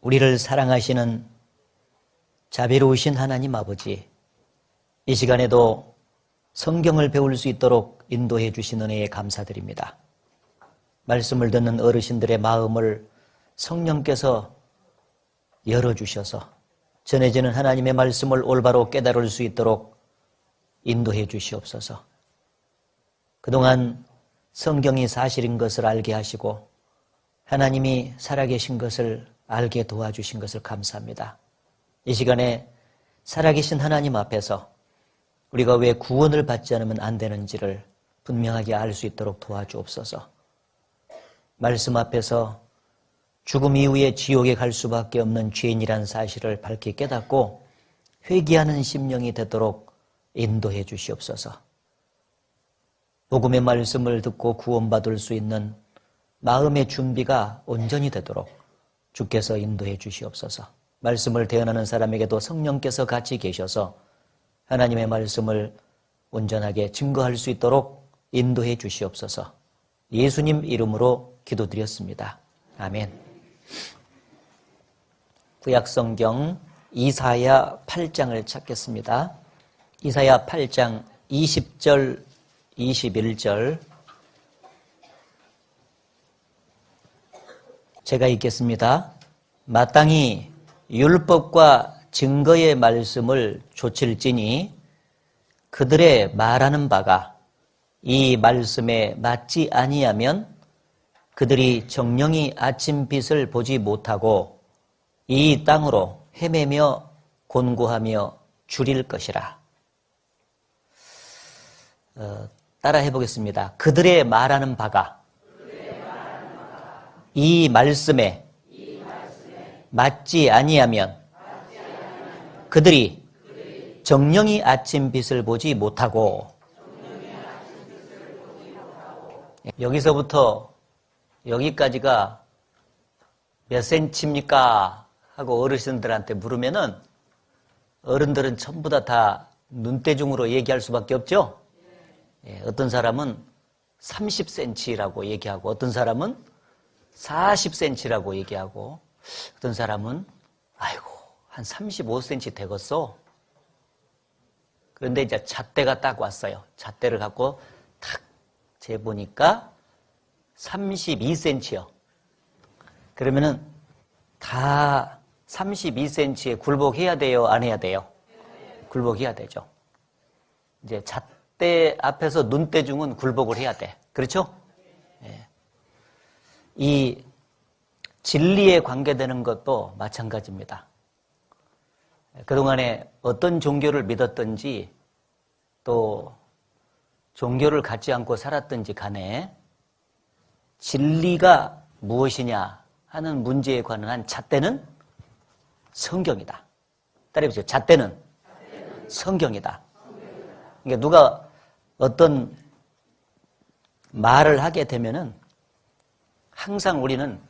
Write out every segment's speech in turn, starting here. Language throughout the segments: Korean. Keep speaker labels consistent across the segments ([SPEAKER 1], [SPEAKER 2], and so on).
[SPEAKER 1] 우리를 사랑하시는 자비로우신 하나님 아버지, 이 시간에도 성경을 배울 수 있도록 인도해 주신 은혜에 감사드립니다. 말씀을 듣는 어르신들의 마음을 성령께서 열어주셔서 전해지는 하나님의 말씀을 올바로 깨달을 수 있도록 인도해 주시옵소서. 그동안 성경이 사실인 것을 알게 하시고 하나님이 살아계신 것을 알게 도와주신 것을 감사합니다. 이 시간에 살아계신 하나님 앞에서 우리가 왜 구원을 받지 않으면 안 되는지를 분명하게 알 수 있도록 도와주옵소서. 말씀 앞에서 죽음 이후에 지옥에 갈 수밖에 없는 죄인이란 사실을 밝히 깨닫고 회개하는 심령이 되도록 인도해 주시옵소서. 복음의 말씀을 듣고 구원받을 수 있는 마음의 준비가 온전히 되도록 주께서 인도해 주시옵소서. 말씀을 대언하는 사람에게도 성령께서 같이 계셔서 하나님의 말씀을 온전하게 증거할 수 있도록 인도해 주시옵소서. 예수님 이름으로 기도드렸습니다. 아멘. 구약성경 이사야 8장을 찾겠습니다. 이사야 8장 20절, 21절 제가 읽겠습니다. 마땅히 율법과 증거의 말씀을 조칠지니 그들의 말하는 바가 이 말씀에 맞지 아니하면 그들이 정령이 아침빛을 보지 못하고 이 땅으로 헤매며 곤고하며 줄일 것이라. 따라 해보겠습니다. 그들의 말하는 바가 이 말씀에 맞지 아니하면 그들이 정령이 아침빛을 보지 못하고. 여기서부터 여기까지가 몇 센치입니까? 하고 어르신들한테 물으면은 어른들은 전부 다 눈대중으로 얘기할 수밖에 없죠? 어떤 사람은 30cm라고 얘기하고, 어떤 사람은 40cm라고 얘기하고, 어떤 사람은 아이고 한 35cm 되겠어. 그런데 이제 잣대가 딱 왔어요. 잣대를 갖고 탁 재보니까 32cm요. 그러면은 다 32cm에 굴복해야 돼요? 안 해야 돼요? 굴복해야 되죠. 이제 잣대 앞에서 눈대중은 굴복을 해야 돼. 그렇죠? 예. 이 진리에 관계되는 것도 마찬가지입니다. 그동안에 어떤 종교를 믿었든지 또 종교를 갖지 않고 살았든지 간에 진리가 무엇이냐 하는 문제에 관한 잣대는 성경이다. 따라해보세요. 잣대는 성경이다. 그러니까 누가 어떤 말을 하게 되면은 항상 우리는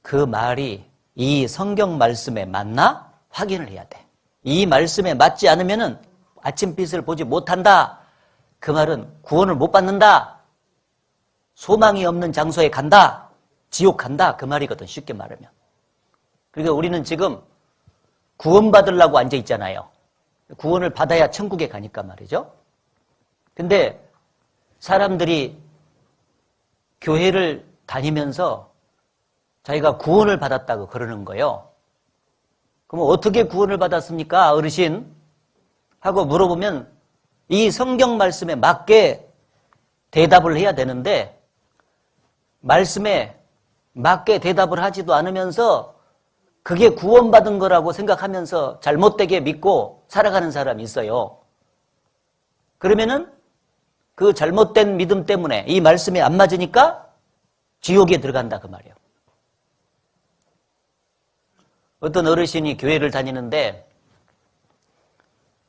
[SPEAKER 1] 그 말이 이 성경 말씀에 맞나 확인을 해야 돼. 이 말씀에 맞지 않으면은 아침빛을 보지 못한다. 그 말은 구원을 못 받는다. 소망이 없는 장소에 간다. 지옥 간다. 그 말이거든. 쉽게 말하면. 그러니까 우리는 지금 구원받으려고 앉아 있잖아요. 구원을 받아야 천국에 가니까 말이죠. 근데 사람들이 교회를 다니면서 자기가 구원을 받았다고 그러는 거예요. 그럼 어떻게 구원을 받았습니까? 어르신? 하고 물어보면 이 성경 말씀에 맞게 대답을 해야 되는데 말씀에 맞게 대답을 하지도 않으면서 그게 구원받은 거라고 생각하면서 잘못되게 믿고 살아가는 사람이 있어요. 그러면은 그 잘못된 믿음 때문에 이 말씀에 안 맞으니까 지옥에 들어간다 그 말이에요. 어떤 어르신이 교회를 다니는데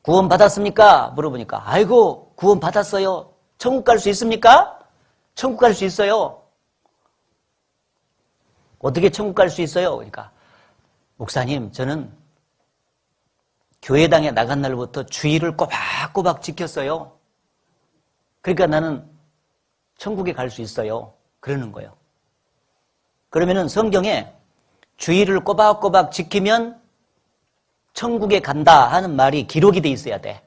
[SPEAKER 1] 구원 받았습니까? 물어보니까 아이고 구원 받았어요. 천국 갈 수 있습니까? 천국 갈 수 있어요. 어떻게 천국 갈 수 있어요? 그러니까 목사님 저는 교회당에 나간 날부터 주의를 꼬박꼬박 지켰어요. 그러니까 나는 천국에 갈 수 있어요. 그러는 거예요. 그러면은 성경에 주의를 꼬박꼬박 지키면 천국에 간다 하는 말이 기록이 돼 있어야 돼.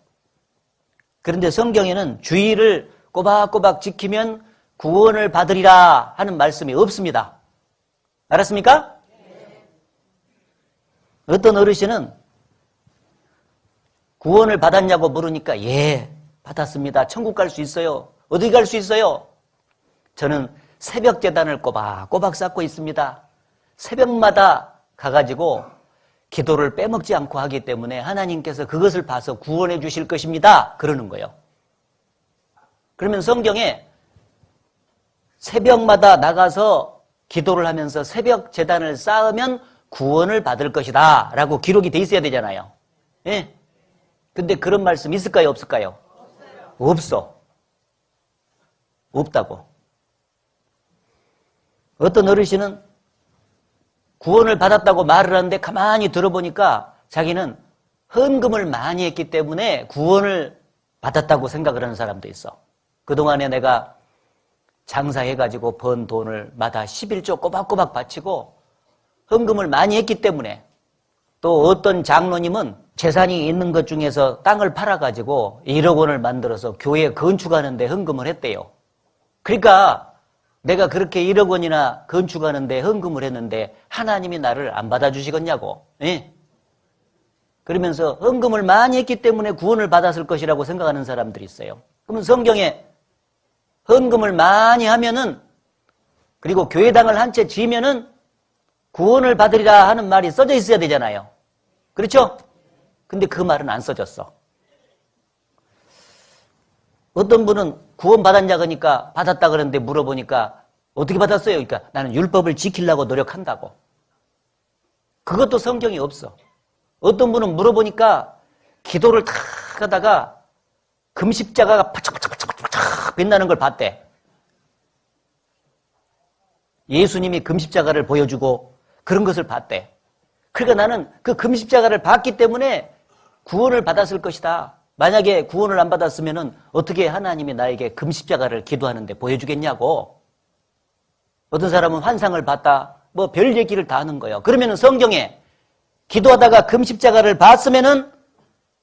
[SPEAKER 1] 그런데 성경에는 주의를 꼬박꼬박 지키면 구원을 받으리라 하는 말씀이 없습니다. 알았습니까? 어떤 어르신은 구원을 받았냐고 물으니까 예, 받았습니다. 천국 갈 수 있어요. 어디 갈 수 있어요? 저는 새벽 제단을 꼬박꼬박 쌓고 있습니다. 새벽마다 가가지고 기도를 빼먹지 않고 하기 때문에 하나님께서 그것을 봐서 구원해 주실 것입니다. 그러는 거예요. 그러면 성경에 새벽마다 나가서 기도를 하면서 새벽 제단을 쌓으면 구원을 받을 것이다 라고 기록이 돼 있어야 되잖아요. 예? 근데 그런 말씀 있을까요? 없을까요? 없어. 없다고. 어떤 어르신은 구원을 받았다고 말을 하는데 가만히 들어보니까 자기는 헌금을 많이 했기 때문에 구원을 받았다고 생각을 하는 사람도 있어. 그동안에 내가 장사해가지고 번 돈을 마다 11조 꼬박꼬박 바치고 헌금을 많이 했기 때문에, 또 어떤 장로님은 재산이 있는 것 중에서 땅을 팔아가지고 1억 원을 만들어서 교회 건축하는데 헌금을 했대요. 그러니까 내가 그렇게 1억 원이나 건축하는데 헌금을 했는데 하나님이 나를 안 받아주시겠냐고. 예? 그러면서 헌금을 많이 했기 때문에 구원을 받았을 것이라고 생각하는 사람들이 있어요. 그러면 성경에 헌금을 많이 하면은, 그리고 교회당을 한 채 지면은 구원을 받으리라 하는 말이 써져 있어야 되잖아요. 그렇죠? 근데 그 말은 안 써졌어. 어떤 분은 구원 받았냐 그러니까 받았다 그러는데 물어보니까 어떻게 받았어요? 그러니까 나는 율법을 지키려고 노력한다고. 그것도 성경이 없어. 어떤 분은 물어보니까 기도를 탁 하다가 금십자가가 파착파착파착 빛나는 걸 봤대. 예수님이 금십자가를 보여주고 그런 것을 봤대. 그러니까 나는 그 금십자가를 봤기 때문에 구원을 받았을 것이다. 만약에 구원을 안 받았으면 어떻게 하나님이 나에게 금십자가를 기도하는데 보여주겠냐고. 어떤 사람은 환상을 봤다. 뭐 별 얘기를 다 하는 거예요. 그러면 성경에 기도하다가 금십자가를 봤으면은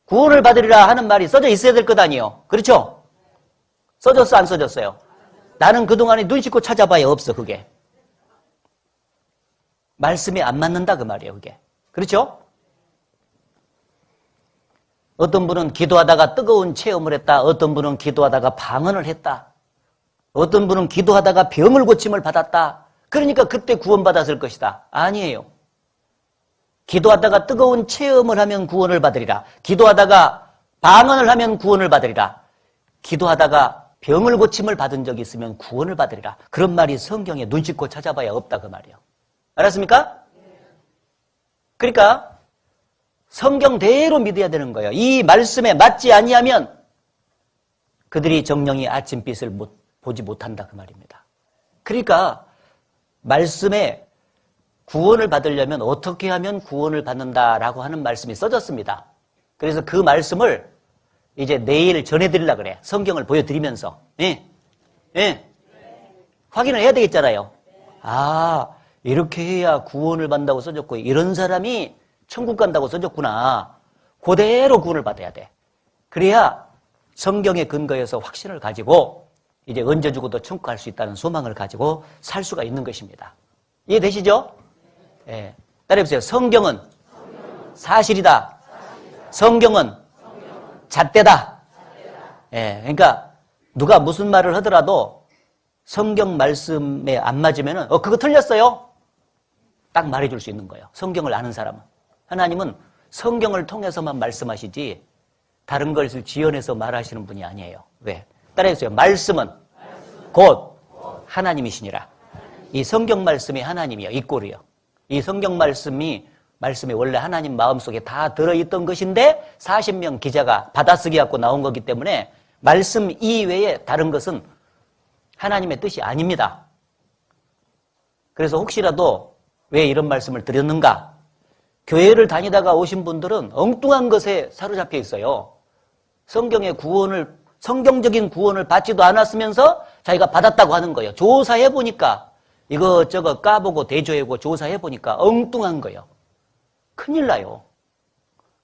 [SPEAKER 1] 구원을 받으리라 하는 말이 써져 있어야 될 것 아니에요. 그렇죠? 써졌어, 안 써졌어요? 나는 그동안에 눈 씻고 찾아봐야 없어, 그게. 말씀이 안 맞는다, 그 말이에요, 그게. 그렇죠? 어떤 분은 기도하다가 뜨거운 체험을 했다. 어떤 분은 기도하다가 방언을 했다. 어떤 분은 기도하다가 병을 고침을 받았다. 그러니까 그때 구원받았을 것이다. 아니에요. 기도하다가 뜨거운 체험을 하면 구원을 받으리라. 기도하다가 방언을 하면 구원을 받으리라. 기도하다가 병을 고침을 받은 적이 있으면 구원을 받으리라. 그런 말이 성경에 눈 씻고 찾아봐야 없다, 그 말이에요. 알았습니까? 그러니까 성경대로 믿어야 되는 거예요. 이 말씀에 맞지 아니하면 그들이 정령이 아침빛을 보지 못한다, 그 말입니다. 그러니까 말씀에 구원을 받으려면 어떻게 하면 구원을 받는다라고 하는 말씀이 써졌습니다. 그래서 그 말씀을 이제 내일 전해드리려고 그래. 성경을 보여드리면서. 예? 예? 확인을 해야 되겠잖아요. 아, 이렇게 해야 구원을 받는다고 써졌고 이런 사람이 천국 간다고 써졌구나. 그대로 구원을 받아야 돼. 그래야 성경의 근거에서 확신을 가지고 이제 언제 죽어도 천국 갈 수 있다는 소망을 가지고 살 수가 있는 것입니다. 이해되시죠? 예. 따라해보세요. 성경은 사실이다. 성경은 잣대다. 예. 그러니까 누가 무슨 말을 하더라도 성경 말씀에 안 맞으면은 그거 틀렸어요. 딱 말해줄 수 있는 거예요. 성경을 아는 사람은. 하나님은 성경을 통해서만 말씀하시지 다른 것을 지어내서 말하시는 분이 아니에요. 왜? 따라해주세요. 말씀은 곧 하나님이시니라. 이 성경 말씀이 하나님이요. 이 꼴이요. 이 성경 말씀이 원래 하나님 마음속에 다 들어있던 것인데 40명 기자가 받아쓰기 갖고 나온 거기 때문에 말씀 이외에 다른 것은 하나님의 뜻이 아닙니다. 그래서 혹시라도 왜 이런 말씀을 드렸는가? 교회를 다니다가 오신 분들은 엉뚱한 것에 사로잡혀 있어요. 성경적인 구원을 받지도 않았으면서 자기가 받았다고 하는 거예요. 조사해보니까 이것저것 까보고 대조하고 조사해보니까 엉뚱한 거예요. 큰일 나요.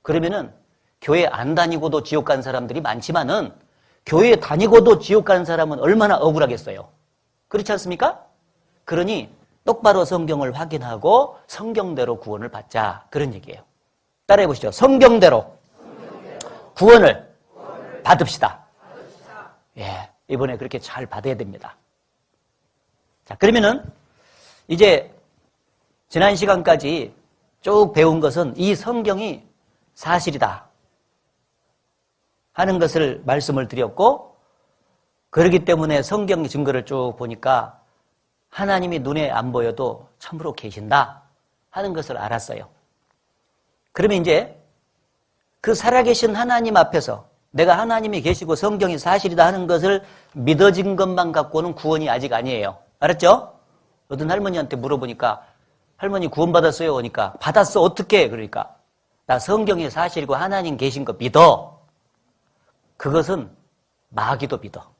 [SPEAKER 1] 그러면은 교회 안 다니고도 지옥 간 사람들이 많지만은 교회 다니고도 지옥 간 사람은 얼마나 억울하겠어요. 그렇지 않습니까? 그러니 똑바로 성경을 확인하고 성경대로 구원을 받자. 그런 얘기예요. 따라해 보시죠. 성경대로 구원을 받읍시다. 예, 이번에 그렇게 잘 받아야 됩니다. 자, 그러면은 이제 지난 시간까지 쭉 배운 것은 이 성경이 사실이다 하는 것을 말씀을 드렸고, 그렇기 때문에 성경 증거를 쭉 보니까 하나님이 눈에 안 보여도 참으로 계신다 하는 것을 알았어요. 그러면 이제 그 살아계신 하나님 앞에서 내가 하나님이 계시고 성경이 사실이다 하는 것을 믿어진 것만 갖고는 구원이 아직 아니에요. 알았죠? 어떤 할머니한테 물어보니까 할머니 구원받았어요? 그러니까 받았어. 어떻게? 그러니까 나 성경이 사실이고 하나님 계신 거 믿어. 그것은 마귀도 믿어.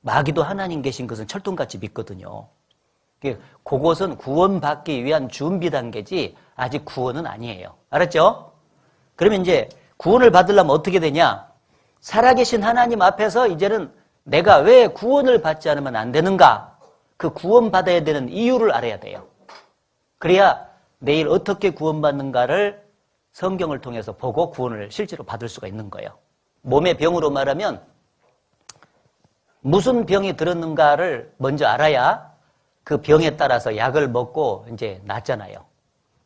[SPEAKER 1] 마귀도 하나님 계신 것은 철통같이 믿거든요. 그것은 구원받기 위한 준비 단계지 아직 구원은 아니에요. 알았죠? 그러면 이제 구원을 받으려면 어떻게 되냐? 살아계신 하나님 앞에서 이제는 내가 왜 구원을 받지 않으면 안 되는가? 그 구원받아야 되는 이유를 알아야 돼요. 그래야 내일 어떻게 구원받는가를 성경을 통해서 보고 구원을 실제로 받을 수가 있는 거예요. 몸의 병으로 말하면 무슨 병이 들었는가를 먼저 알아야 그 병에 따라서 약을 먹고 이제 낫잖아요.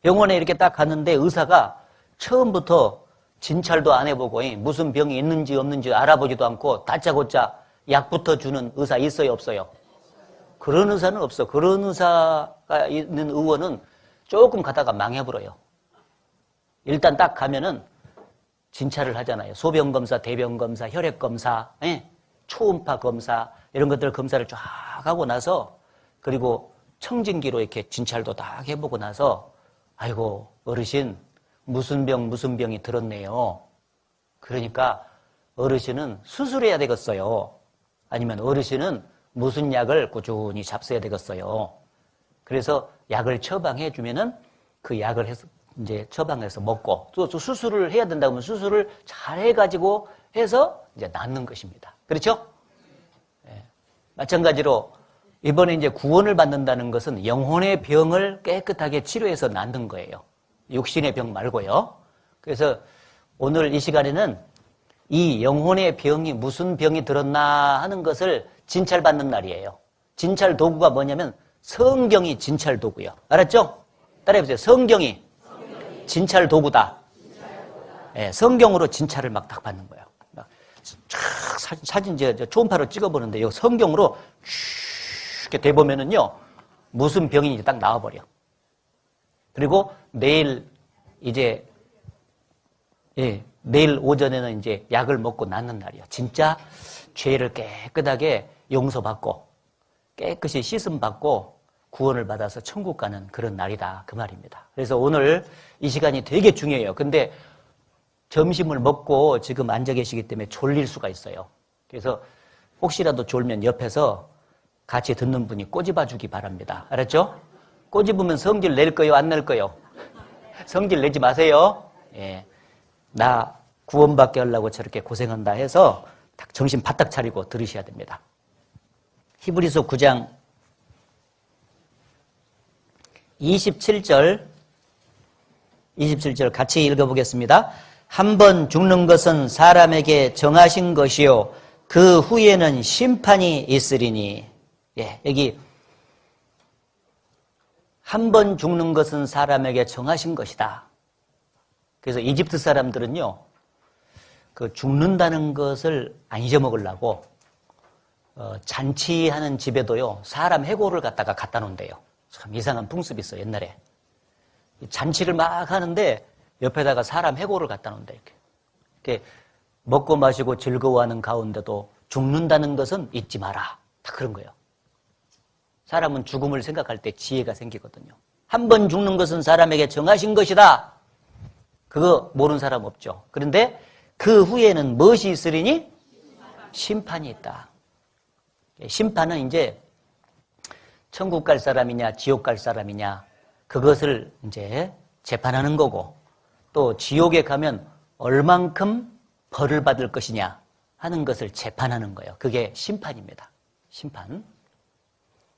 [SPEAKER 1] 병원에 이렇게 딱 갔는데 의사가 처음부터 진찰도 안 해보고 무슨 병이 있는지 없는지 알아보지도 않고 다짜고짜 약부터 주는 의사 있어요, 없어요? 그런 의사는 없어. 그런 의사가 있는 의원은 조금 가다가 망해버려요. 일단 딱 가면은 진찰을 하잖아요. 소변검사, 대변검사, 혈액검사, 초음파 검사 이런 것들 검사를 쫙 하고 나서 그리고 청진기로 이렇게 진찰도 딱 해보고 나서 아이고 어르신 무슨 병이 들었네요. 그러니까 어르신은 수술해야 되겠어요. 아니면 어르신은 무슨 약을 꾸준히 잡숴야 되겠어요. 그래서 약을 처방해 주면은 그 약을 해서 이제 처방해서 먹고 또 수술을 해야 된다고 하면 수술을 잘 해가지고 해서 이제 낫는 것입니다. 그렇죠? 네. 마찬가지로 이번에 이제 구원을 받는다는 것은 영혼의 병을 깨끗하게 치료해서 낫는 거예요. 육신의 병 말고요. 그래서 오늘 이 시간에는 이 영혼의 병이 무슨 병이 들었나 하는 것을 진찰받는 날이에요. 진찰 도구가 뭐냐면 성경이 진찰 도구요. 알았죠? 따라해보세요. 성경이 진찰 도구다. 네, 성경으로 진찰을 막 딱 받는 거예요. 쫙 사진 초음파로 찍어보는데 이 성경으로 이렇게 대보면은요 무슨 병인지 딱 나와버려. 그리고 내일 오전에는 이제 약을 먹고 낫는 날이야. 진짜 죄를 깨끗하게 용서받고 깨끗이 씻음받고 구원을 받아서 천국 가는 그런 날이다. 그 말입니다. 그래서 오늘 이 시간이 되게 중요해요. 근데 점심을 먹고 지금 앉아 계시기 때문에 졸릴 수가 있어요. 그래서 혹시라도 졸면 옆에서 같이 듣는 분이 꼬집어 주기 바랍니다. 알았죠? 꼬집으면 성질 낼 거요? 안 낼 거요? 성질 내지 마세요. 예. 나 구원받게 하려고 저렇게 고생한다 해서 정신 바짝 차리고 들으셔야 됩니다. 히브리서 9장 27절 같이 읽어보겠습니다. 한 번 죽는 것은 사람에게 정하신 것이요 그 후에는 심판이 있으리니. 예, 여기 한 번 죽는 것은 사람에게 정하신 것이다. 그래서 이집트 사람들은요, 그 죽는다는 것을 안 잊어먹으려고 잔치하는 집에도요 사람 해골을 갖다가 갖다 놓은대요. 참 이상한 풍습이 있어. 옛날에 잔치를 막 하는데 옆에다가 사람 해골을 갖다 놓은대. 이렇게 먹고 마시고 즐거워하는 가운데도 죽는다는 것은 잊지 마라. 다 그런 거예요. 사람은 죽음을 생각할 때 지혜가 생기거든요. 한 번 죽는 것은 사람에게 정하신 것이다. 그거 모르는 사람 없죠. 그런데 그 후에는 무엇이 있으리니? 심판이 있다. 심판은 이제 천국 갈 사람이냐, 지옥 갈 사람이냐, 그것을 이제 재판하는 거고, 또 지옥에 가면 얼만큼 벌을 받을 것이냐 하는 것을 재판하는 거예요. 그게 심판입니다. 심판.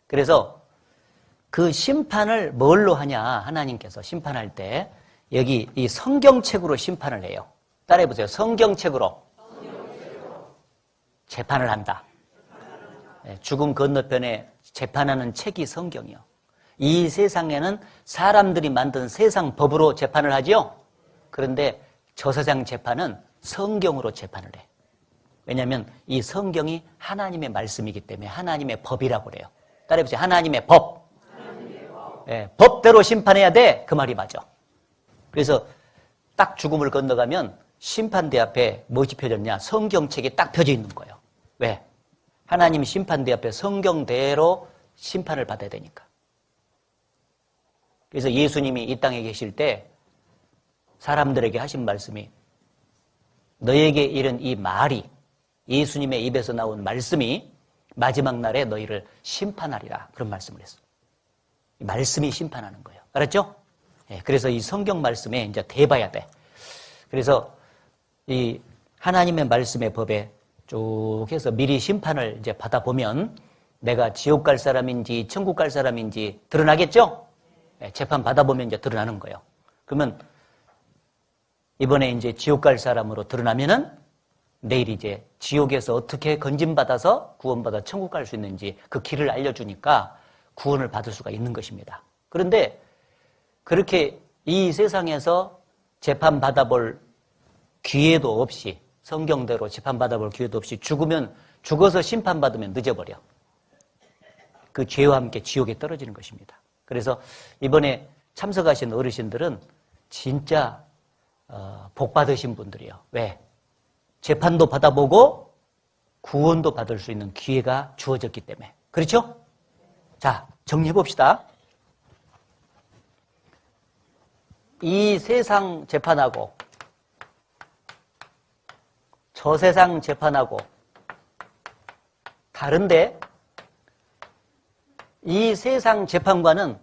[SPEAKER 1] 그래서 그 심판을 뭘로 하냐, 하나님께서 심판할 때 여기 이 성경책으로 심판을 해요. 따라해 보세요. 성경책으로 재판을 한다. 죽음 건너편에 재판하는 책이 성경이요. 이 세상에는 사람들이 만든 세상 법으로 재판을 하지요. 그런데 저 세상 재판은 성경으로 재판을 해. 왜냐하면 이 성경이 하나님의 말씀이기 때문에 하나님의 법이라고 그래요. 따라해 보세요. 하나님의 법. 법대로 심판해야 돼. 그 말이 맞아. 그래서 딱 죽음을 건너가면 심판대 앞에 무엇이 펴졌냐? 성경책이 딱 펴져 있는 거예요. 왜? 하나님 심판대 앞에 성경대로 심판을 받아야 되니까. 그래서 예수님이 이 땅에 계실 때 사람들에게 하신 말씀이, 너에게 이른 이 말이, 예수님의 입에서 나온 말씀이 마지막 날에 너희를 심판하리라. 그런 말씀을 했어요. 말씀이 심판하는 거예요. 알았죠? 그래서 이 성경 말씀에 이제 대봐야 돼. 그래서 이 하나님의 말씀의 법에 쭉 해서 미리 심판을 이제 받아보면 내가 지옥 갈 사람인지 천국 갈 사람인지 드러나겠죠? 재판 받아보면 이제 드러나는 거예요. 그러면 이번에 이제 지옥 갈 사람으로 드러나면은 내일 이제 지옥에서 어떻게 건진받아서 구원받아 천국 갈 수 있는지 그 길을 알려주니까 구원을 받을 수가 있는 것입니다. 그런데 그렇게 이 세상에서 재판 받아볼 기회도 없이, 성경대로 재판 받아볼 기회도 없이 죽으면, 죽어서 심판받으면 늦어버려. 그 죄와 함께 지옥에 떨어지는 것입니다. 그래서 이번에 참석하신 어르신들은 진짜 복 받으신 분들이에요. 왜? 재판도 받아보고 구원도 받을 수 있는 기회가 주어졌기 때문에. 그렇죠? 자, 정리해 봅시다. 이 세상 재판하고 저 세상 재판하고 다른데, 이 세상 재판관은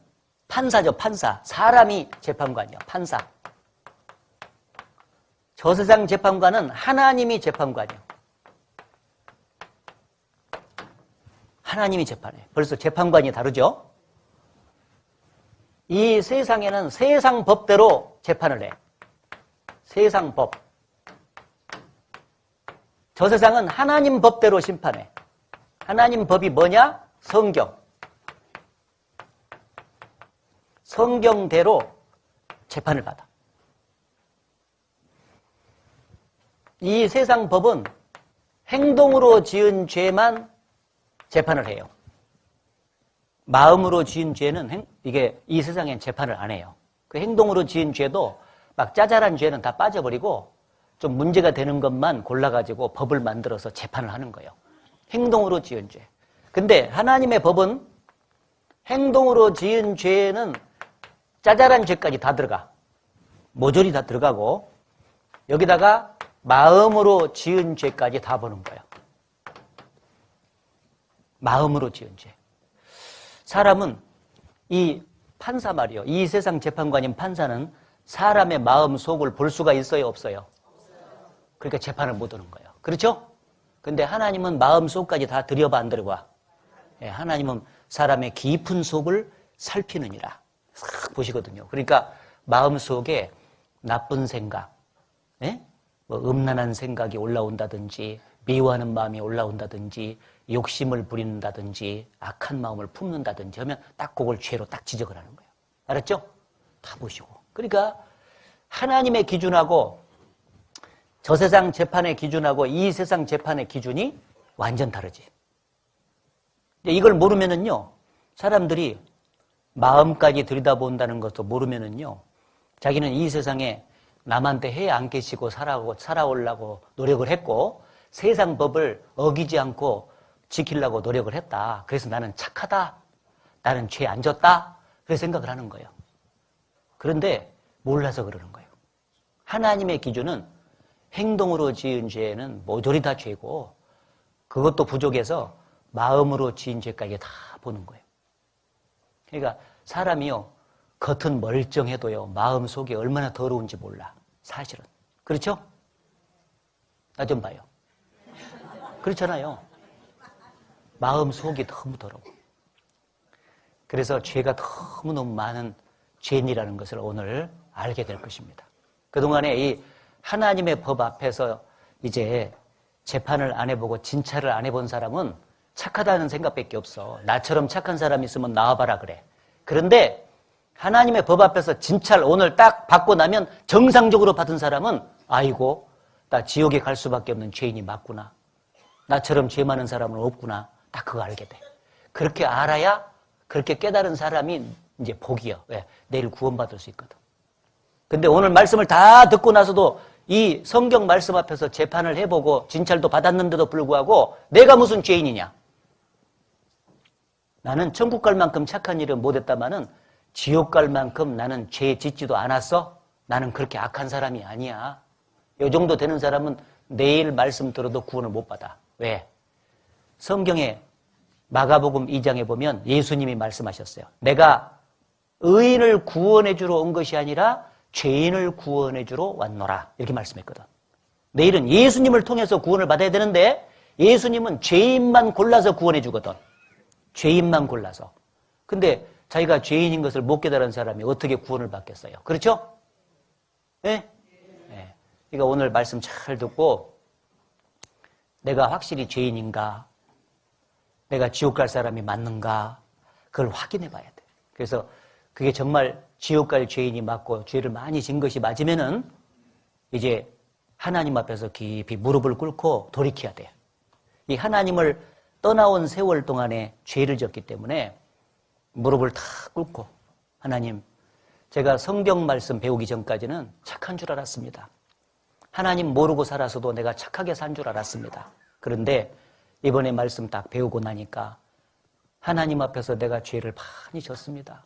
[SPEAKER 1] 판사죠, 판사. 사람이 재판관이요, 판사. 저 세상 재판관은 하나님이 재판관이요. 하나님이 재판해. 벌써 재판관이 다르죠? 이 세상에는 세상 법대로 재판을 해. 세상 법. 저 세상은 하나님 법대로 심판해. 하나님 법이 뭐냐? 성경. 성경대로 재판을 받아. 이 세상 법은 행동으로 지은 죄만 재판을 해요. 마음으로 지은 죄는 이게 이 세상엔 재판을 안 해요. 그 행동으로 지은 죄도 막 짜잘한 죄는 다 빠져버리고 좀 문제가 되는 것만 골라가지고 법을 만들어서 재판을 하는 거예요. 행동으로 지은 죄. 근데 하나님의 법은 행동으로 지은 죄는 짜잘한 죄까지 다 들어가. 모조리 다 들어가고 여기다가 마음으로 지은 죄까지 다 보는 거예요. 마음으로 지은 죄. 사람은 이 판사 말이요. 이 세상 재판관인 판사는 사람의 마음 속을 볼 수가 있어요, 없어요? 그러니까 재판을 못 하는 거예요. 그렇죠? 근데 하나님은 마음 속까지 다 들여봐, 안 들여봐? 하나님은 사람의 깊은 속을 살피느니라. 싹 보시거든요. 그러니까 마음 속에 나쁜 생각, 뭐 음란한 생각이 올라온다든지, 미워하는 마음이 올라온다든지, 욕심을 부린다든지, 악한 마음을 품는다든지 하면 딱 그걸 죄로 딱 지적을 하는 거예요. 알았죠? 다 보시고. 그러니까 하나님의 기준하고 저 세상 재판의 기준하고 이 세상 재판의 기준이 완전 다르지. 이걸 모르면은요, 사람들이 마음까지 들여다본다는 것도 모르면은요, 자기는 이 세상에 남한테 해 안 깨치고 살아오려고 노력을 했고, 세상 법을 어기지 않고 지키려고 노력을 했다. 그래서 나는 착하다. 나는 죄 안 졌다. 그렇게 생각을 하는 거예요. 그런데 몰라서 그러는 거예요. 하나님의 기준은 행동으로 지은 죄는 모조리 다 죄고, 그것도 부족해서 마음으로 지은 죄까지 다 보는 거예요. 그러니까 사람이요, 겉은 멀쩡해도요, 마음 속이 얼마나 더러운지 몰라. 사실은. 그렇죠? 나 좀 봐요. 그렇잖아요. 마음 속이 너무 더러워. 그래서 죄가 너무너무 많은 죄인이라는 것을 오늘 알게 될 것입니다. 그동안에 이 하나님의 법 앞에서 이제 재판을 안 해보고 진찰을 안 해본 사람은 착하다는 생각밖에 없어. 나처럼 착한 사람 있으면 나와봐라 그래. 그런데 하나님의 법 앞에서 진찰 오늘 딱 받고 나면 정상적으로 받은 사람은 아이고 나 지옥에 갈 수밖에 없는 죄인이 맞구나. 나처럼 죄 많은 사람은 없구나. 딱 그거 알게 돼. 그렇게 알아야 그렇게 깨달은 사람이 이제 복이야. 왜? 내일 구원받을 수 있거든. 근데 오늘 말씀을 다 듣고 나서도 이 성경 말씀 앞에서 재판을 해보고 진찰도 받았는데도 불구하고 내가 무슨 죄인이냐? 나는 천국 갈 만큼 착한 일은 못했다마는 지옥 갈 만큼 나는 죄 짓지도 않았어? 나는 그렇게 악한 사람이 아니야. 이 정도 되는 사람은 내일 말씀 들어도 구원을 못 받아. 왜? 성경에 마가복음 2장에 보면 예수님이 말씀하셨어요. 내가 의인을 구원해 주러 온 것이 아니라 죄인을 구원해 주러 왔노라. 이렇게 말씀했거든. 내일은 예수님을 통해서 구원을 받아야 되는데 예수님은 죄인만 골라서 구원해 주거든. 죄인만 골라서. 근데 자기가 죄인인 것을 못 깨달은 사람이 어떻게 구원을 받겠어요? 그렇죠? 네? 네. 그러니까 오늘 말씀 잘 듣고 내가 확실히 죄인인가? 내가 지옥 갈 사람이 맞는가? 그걸 확인해 봐야 돼. 그래서 그게 정말 지옥 갈 죄인이 맞고 죄를 많이 진 것이 맞으면은 이제 하나님 앞에서 깊이 무릎을 꿇고 돌이켜야 돼. 이 하나님을 떠나온 세월 동안에 죄를 졌기 때문에 무릎을 다 꿇고 하나님, 제가 성경 말씀 배우기 전까지는 착한 줄 알았습니다. 하나님 모르고 살아서도 내가 착하게 산 줄 알았습니다. 그런데 이번에 말씀 딱 배우고 나니까 하나님 앞에서 내가 죄를 많이 졌습니다.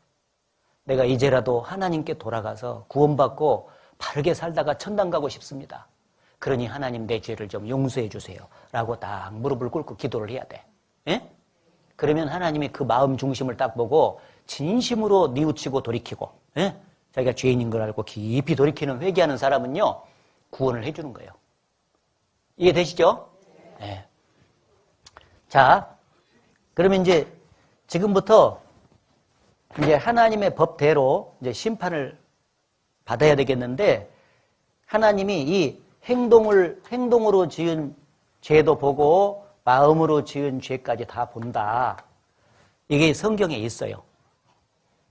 [SPEAKER 1] 내가 이제라도 하나님께 돌아가서 구원받고 바르게 살다가 천당 가고 싶습니다. 그러니 하나님 내 죄를 좀 용서해 주세요. 라고 딱 무릎을 꿇고 기도를 해야 돼. 예? 그러면 하나님이 그 마음 중심을 딱 보고 진심으로 뉘우치고 돌이키고, 예? 자기가 죄인인 걸 알고 깊이 돌이키는 회개하는 사람은요, 구원을 해주는 거예요. 이해되시죠? 예. 자, 그러면 이제 지금부터 이제 하나님의 법대로 이제 심판을 받아야 되겠는데, 하나님이 이 행동으로 지은 죄도 보고 마음으로 지은 죄까지 다 본다. 이게 성경에 있어요.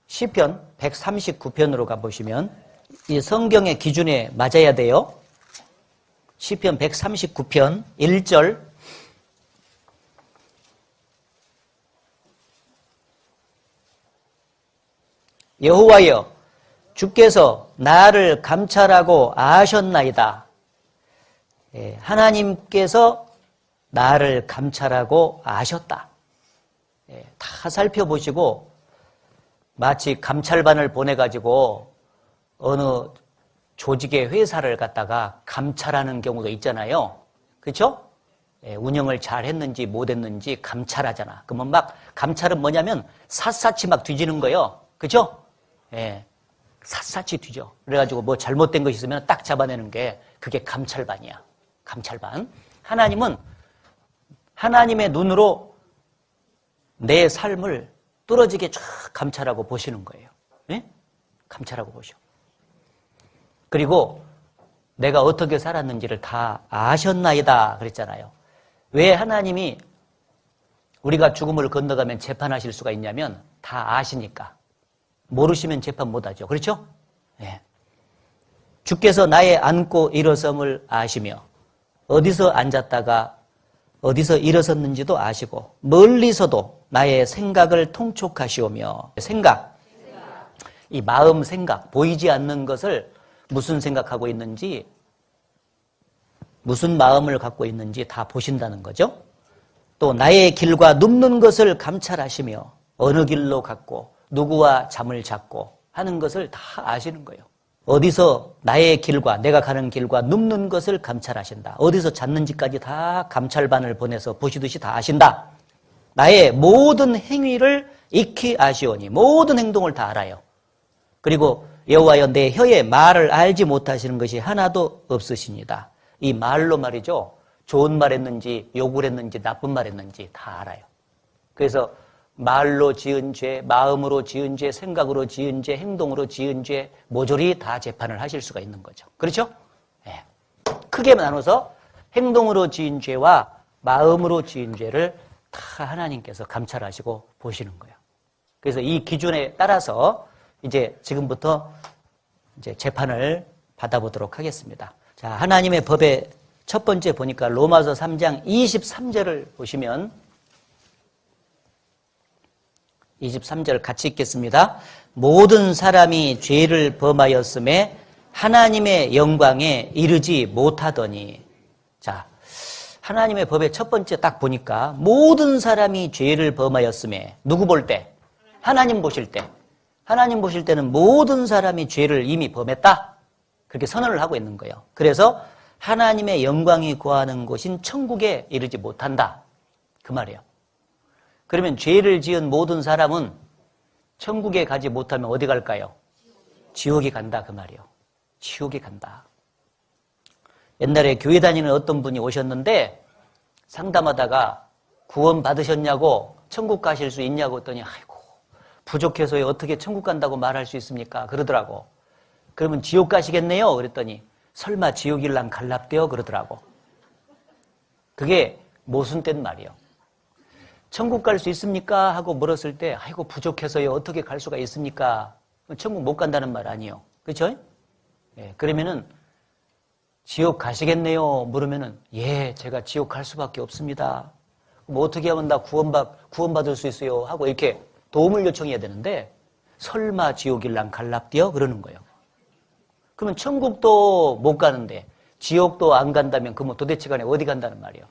[SPEAKER 1] 시편 139편으로 가보시면 이 성경의 기준에 맞아야 돼요. 시편 139편 1절. 여호와여, 주께서 나를 감찰하고 아셨나이다. 하나님께서 나를 감찰하고 아셨다. 다 살펴보시고 마치 감찰반을 보내가지고 어느 조직의 회사를 갖다가 감찰하는 경우도 있잖아요. 그렇죠? 운영을 잘 했는지 못 했는지 감찰하잖아. 그러면 막 감찰은 뭐냐면 샅샅이 막 뒤지는 거예요. 그렇죠? 샅샅이 뒤져. 그래가지고 뭐 잘못된 것이 있으면 딱 잡아내는 게 그게 감찰반이야. 감찰반. 하나님은 하나님의 눈으로 내 삶을 뚫어지게 쫙 감찰하고 보시는 거예요. 예? 감찰하고 보셔. 그리고 내가 어떻게 살았는지를 다 아셨나이다 그랬잖아요. 왜 하나님이 우리가 죽음을 건너가면 재판하실 수가 있냐면 다 아시니까. 모르시면 재판 못하죠. 그렇죠? 예. 주께서 나의 앉고 일어섬을 아시며 어디서 앉았다가 어디서 일어섰는지도 아시고 멀리서도 나의 생각을 통촉하시오며. 생각, 이 마음 생각, 보이지 않는 것을 무슨 생각하고 있는지, 무슨 마음을 갖고 있는지 다 보신다는 거죠. 또 나의 길과 눕는 것을 감찰하시며 어느 길로 갔고 누구와 잠을 잤고 하는 것을 다 아시는 거예요. 어디서 나의 길과 내가 가는 길과 눕는 것을 감찰하신다. 어디서 잤는지까지 다 감찰반을 보내서 보시듯이 다 아신다. 나의 모든 행위를 익히 아시오니 모든 행동을 다 알아요. 그리고 여호와여 내 혀의 말을 알지 못하시는 것이 하나도 없으시니다. 이 말로 말이죠. 좋은 말 했는지 욕을 했는지 나쁜 말 했는지 다 알아요. 그래서 말로 지은 죄, 마음으로 지은 죄, 생각으로 지은 죄, 행동으로 지은 죄 모조리 다 재판을 하실 수가 있는 거죠. 그렇죠? 네. 크게 나눠서 행동으로 지은 죄와 마음으로 지은 죄를 다 하나님께서 감찰하시고 보시는 거예요. 그래서 이 기준에 따라서 이제 지금부터 이제 재판을 받아보도록 하겠습니다. 자, 하나님의 법의 첫 번째 보니까 로마서 3장 23절을 보시면 23절 같이 읽겠습니다. 모든 사람이 죄를 범하였음에 하나님의 영광에 이르지 못하더니. 자, 하나님의 법의 첫 번째 딱 보니까 모든 사람이 죄를 범하였음에 누구 볼 때? 하나님 보실 때. 하나님 보실 때는 모든 사람이 죄를 이미 범했다. 그렇게 선언을 하고 있는 거예요. 그래서 하나님의 영광이 거하는 곳인 천국에 이르지 못한다. 그 말이에요. 그러면 죄를 지은 모든 사람은 천국에 가지 못하면 어디 갈까요? 지옥에 간다. 그 말이에요. 지옥에 간다. 옛날에 교회 다니는 어떤 분이 오셨는데 상담하다가 구원 받으셨냐고 천국 가실 수 있냐고 했더니 아이고 부족해서 어떻게 천국 간다고 말할 수 있습니까? 그러더라고. 그러면 지옥 가시겠네요? 그랬더니 설마 지옥일랑 갈랍대요? 그러더라고. 그게 모순된 말이에요. 천국 갈 수 있습니까? 하고 물었을 때 아이고 부족해서요 어떻게 갈 수가 있습니까? 천국 못 간다는 말 아니에요. 그렇죠? 예, 그러면은 지옥 가시겠네요? 물으면은 예 제가 지옥 갈 수밖에 없습니다. 뭐 어떻게 하면 나 구원받을 수 있어요? 하고 이렇게 도움을 요청해야 되는데 설마 지옥일랑 갈랍디요? 그러는 거예요. 그러면 천국도 못 가는데 지옥도 안 간다면 그러면 도대체 간에 어디 간다는 말이에요.